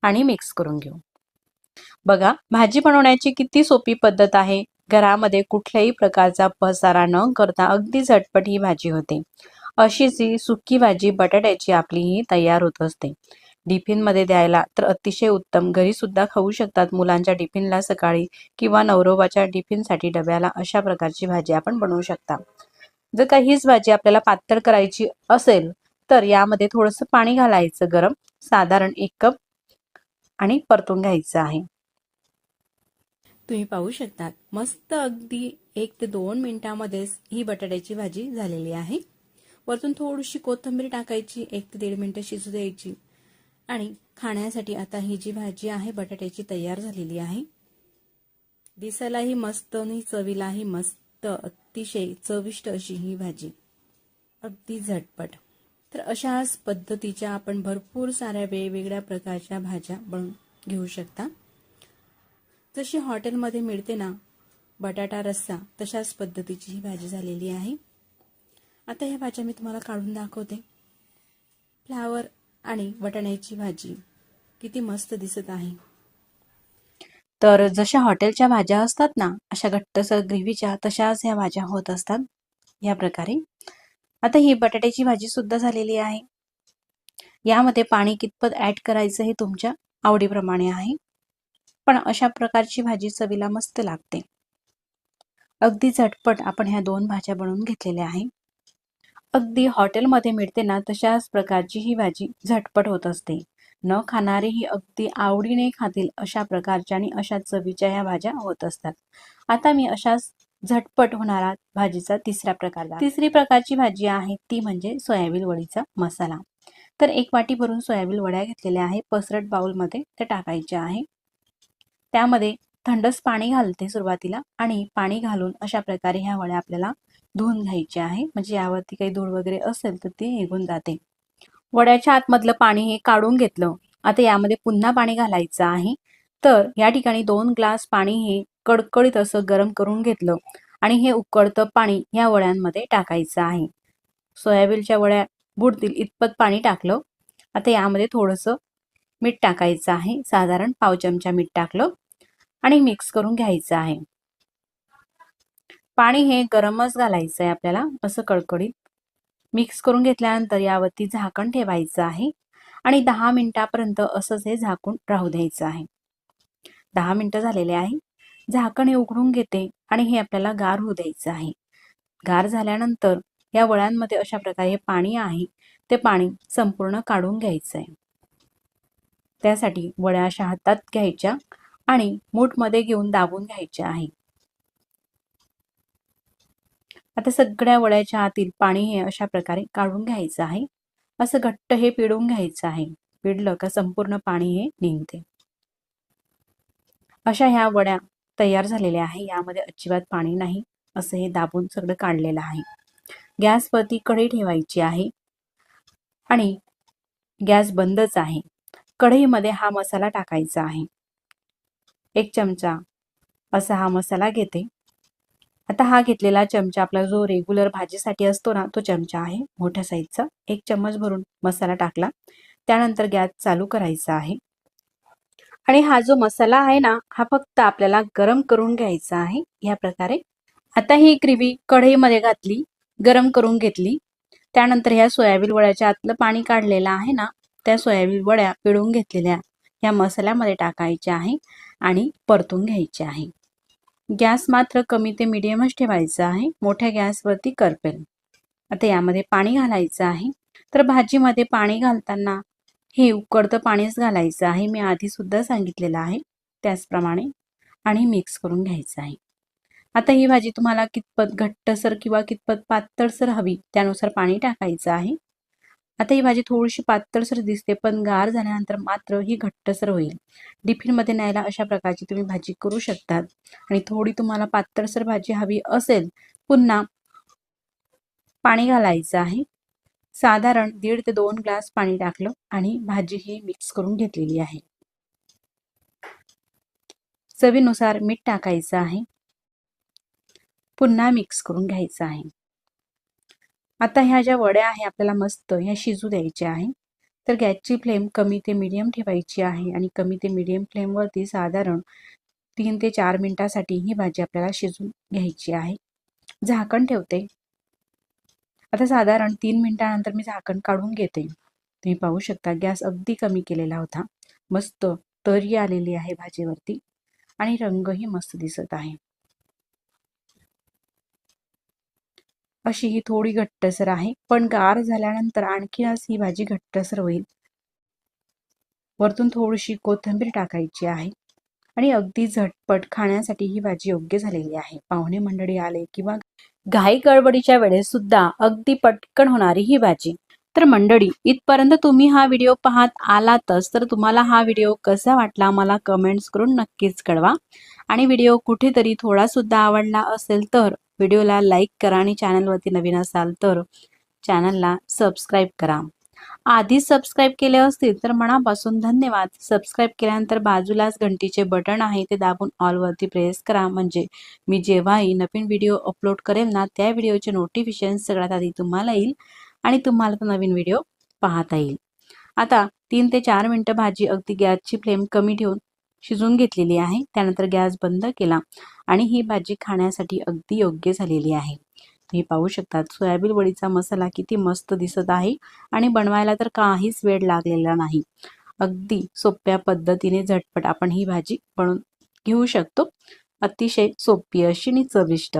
आणि मिक्स करून घेऊ. बघा, भाजी बनवण्याची किती सोपी पद्धत आहे. घरामध्ये कुठल्याही प्रकारचा पसारा न करता अगदी झटपट ही भाजी होते. अशीच ही सुकी भाजी बटाट्याची आपली ही तयार होत असते. टिफिनमध्ये द्यायला तर अतिशय उत्तम. घरी सुद्धा खाऊ शकतात मुलांच्या टिफिनला सकाळी किंवा नवरोबाच्या टिफिनसाठी डब्याला अशा प्रकारची भाजी आपण बनवू शकता. जर का हीच भाजी आपल्याला पातळ करायची असेल तर यामध्ये थोडंसं पाणी घालायचं गरम, साधारण 1 कप, आणि परतून घ्यायचं आहे. तुम्ही पाहू शकतात मस्त अगदी 1 ते 2 मिनिटांमध्येच ही बटाट्याची भाजी झालेली आहे. वरतून थोडीशी कोथिंबीर टाकायची, 1 ते 1.5 मिनिटं शिजू द्यायची आणि खाण्यासाठी आता ही जी भाजी आहे बटाट्याची तयार झालेली आहे. दिसायलाही मस्त आणि चवीलाही मस्त, अतिशय चविष्ट अशी ही भाजी, अगदी झटपट. तर अशाच पद्धतीच्या आपण भरपूर साऱ्या वेगवेगळ्या प्रकारच्या भाज्या बनवून घेऊ शकता. जशी हॉटेलमध्ये मिळते ना बटाटा रस्सा, तशाच पद्धतीची ही भाजी झालेली आहे. आता ह्या भाज्या मी तुम्हाला काढून दाखवते. फ्लावर आणि वाटाण्याची भाजी किती मस्त दिसत आहे. तर जशा हॉटेलच्या भाज्या असतात ना अशा घट्टसर ग्रेव्हीच्या, तशाच ह्या भाज्या होत असतात या प्रकारे. आता ही बटाट्याची भाजी सुद्धा झालेली आहे. यामध्ये पाणी कितपत ऍड करायचं हे तुमच्या आवडीप्रमाणे आहे, पण अशा प्रकारची भाजी चवीला मस्त लागते. अगदी झटपट आपण ह्या 2 भाज्या बनवून घेतलेल्या आहे. अगदी हॉटेलमध्ये मिळते ना तशाच प्रकारची ही भाजी झटपट होत असते. न खाणारेही अगदी आवडीने खातील अशा प्रकारच्या आणि अशा चवीच्या ह्या भाज्या होत असतात. आता मी अशाच झटपट होणारा भाजीचा तिसरा प्रकार तिसरी प्रकारची भाजी आहे ती म्हणजे सोयाबीन वडीचा मसाला. तर 1 वाटी भरून सोयाबीन वड्या घेतलेल्या आहे. पसरट बाउलमध्ये ते टाकायच्या आहे. त्यामध्ये थंडच पाणी घालते सुरुवातीला आणि पाणी घालून अशा प्रकारे ह्या वड्या आपल्याला धुवून घ्यायच्या आहे, म्हणजे यावरती काही धूळ वगैरे असेल तर ती निघून जाते. वड्याच्या आतमधलं पाणी हे काढून घेतलं. आता यामध्ये पुन्हा पाणी घालायचं आहे. तर या ठिकाणी 2 ग्लास पाणी हे कडकडीत असं गरम करून घेतलं आणि हे उकळतं पाणी या वड्यांमध्ये टाकायचं आहे. सोयाबीनच्या वड्या बुडतील इतपत पाणी टाकलं. आता यामध्ये थोडंसं मीठ टाकायचं आहे, साधारण पाव चमचा मीठ टाकलं आणि मिक्स करून घ्यायचं आहे. पाणी हे गरमच घालायचं आहे आपल्याला, असं कडकडीत. मिक्स करून घेतल्यानंतर यावरती झाकण ठेवायचं आहे आणि 10 मिनिटापर्यंत असंच हे झाकून राहू द्यायचं आहे. 10 मिनिटं झालेले आहे. झाकण हे उघडून घेते आणि हे आपल्याला गार होऊ द्यायचं आहे. गार झाल्यानंतर या वड्यांमध्ये अशा प्रकारे हे पाणी आहे ते पाणी संपूर्ण काढून घ्यायचं आहे. त्यासाठी वड्या अशा हातात घ्यायच्या आणि मूठमध्ये घेऊन दाबून घ्यायच्या आहे. आता सगळ्या वड्याच्या आतील पाणी हे अशा प्रकारे काढून घ्यायचं आहे. असं घट्ट हे पिळून घ्यायचं आहे. पिळलं का संपूर्ण पाणी हे निघते. अशा ह्या वड्या तयार झालेल्या आहे. यामध्ये अजिबात पाणी नाही, असं हे दाबून सगळं काढलेलं आहे. गॅसवरती कढई ठेवायची आहे आणि गॅस बंदच आहे. कढईमध्ये हा मसाला टाकायचा आहे. 1 चमचा असा हा मसाला घेते. आता हा घेतलेला चमचा आपला जो रेग्युलर भाजीसाठी असतो ना तो चमचा आहे, मोठ्या साईजचा. 1 चम्मच भरून मसाला टाकला. त्यानंतर गॅस चालू करायचा आहे आणि हा जो मसाला आहे ना हा फक्त आपल्याला गरम करून घ्यायचा आहे या प्रकारे. आता ही ग्रेव्ही कढईमध्ये घातली, गरम करून घेतली. त्यानंतर ह्या सोयाबीन वड्याच्या आतलं पाणी काढलेलं आहे ना, त्या सोयाबीन वड्या पिळून घेतलेल्या या मसाल्यामध्ये टाकायच्या आहे आणि परतून घ्यायच्या आहे. गॅस मात्र कमी ते मीडियमच ठेवायचा आहे, मोठ्या गॅसवरती करपेल. आता यामध्ये पाणी घालायचं आहे. तर भाजीमध्ये पाणी घालताना हे उकळतं पाणीच घालायचं आहे, मी आधी सुद्धा सांगितलेलं आहे त्याचप्रमाणे, आणि मिक्स करून घ्यायचं आहे. आता ही भाजी तुम्हाला कितपत घट्टसर किंवा कितपत पातळसर हवी त्यानुसार पाणी टाकायचं आहे. आता ही भाजी थोडीशी पातळसर दिसते, पण गार झाल्यानंतर मात्र ही घट्टसर होईल. टिफिनमध्ये न्यायला अशा प्रकारची तुम्ही भाजी करू शकतात. आणि थोडी तुम्हाला पातळसर भाजी हवी असेल, पुन्हा पाणी घालायचं आहे. साधारण 1.5 ते 2 ग्लास पाणी टाकलं आणि भाजी ही मिक्स करून घेतलेली आहे. चवीनुसार मीठ टाकायचं आहे. पुन्हा मिक्स करून घ्यायचं आहे. आता ह्या ज्या वड्या आहे आपल्याला मस्त ह्या शिजू द्यायच्या आहे. तर गॅसची फ्लेम कमी ते मीडियम ठेवायची आहे आणि कमी ते मीडियम फ्लेमवरती साधारण 3 ते 4 मिनिटासाठी ही भाजी आपल्याला शिजून घ्यायची आहे. झाकण ठेवते. आता साधारण 3 मिनिटानंतर मी झाकण काढून घेते. तुम्ही पाहू शकता गॅस अगदी कमी केलेला होता. मस्त तरी आलेली आहे भाजीवरती आणि रंगही मस्त दिसत आहे. अशी ही थोडी घट्टसर आहे, पण गार झाल्यानंतर आणखीनच ही भाजी घट्टसर होईल. वरतून थोडीशी कोथिंबीर टाकायची आहे आणि अगदी झटपट खाण्यासाठी ही भाजी योग्य झालेली आहे. पाहुणे मंडळी आले किंवा घाई गडबडीच्या वेळेस सुद्धा अगदी पटकन होणारी ही भाजी. तर मंडळी, इथपर्यंत तुम्ही हा व्हिडिओ पाहत आलातच, तर तुम्हाला हा व्हिडिओ कसा वाटला मला कमेंट्स करून नक्कीच कळवा. आणि व्हिडिओ कुठेतरी थोडा सुद्धा आवडला असेल तर व्हिडिओला लाईक करा आणि चॅनलवरती नवीन असाल तर चॅनलला सबस्क्राईब करा. आधीच सबस्क्राईब केले असतील तर मनापासून धन्यवाद. सबस्क्राईब केल्यानंतर बाजूलाच घंटीचे बटन आहे ते दाबून ऑलवरती प्रेस करा, म्हणजे मी जेव्हाही नवीन व्हिडिओ अपलोड करेल ना त्या व्हिडिओचे नोटिफिकेशन सगळ्यात आधी तुम्हाला येईल आणि तुम्हाला तो नवीन व्हिडिओ पाहता येईल. आता 3 ते 4 मिनिटं भाजी अगदी गॅसची फ्लेम कमी ठेवून शिजून घेतलेली आहे. त्यानंतर गॅस बंद केला आणि ही भाजी खाण्यासाठी अगदी योग्य झालेली आहे. तुम्ही पाहू शकता सोयाबीन वडीचा मसाला किती मस्त दिसत आहे आणि बनवायला तर काहीच वेळ लागलेला नाही. अगदी सोप्या पद्धतीने झटपट आपण ही भाजी बनवून घेऊ शकतो. अतिशय सोपी अशी आणि चविष्ट.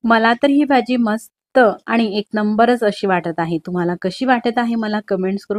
मला तर ही भाजी मस्त आणि एक नंबरच अशी वाटत आहे. तुम्हाला कशी वाटत आहे मला कमेंट्स करून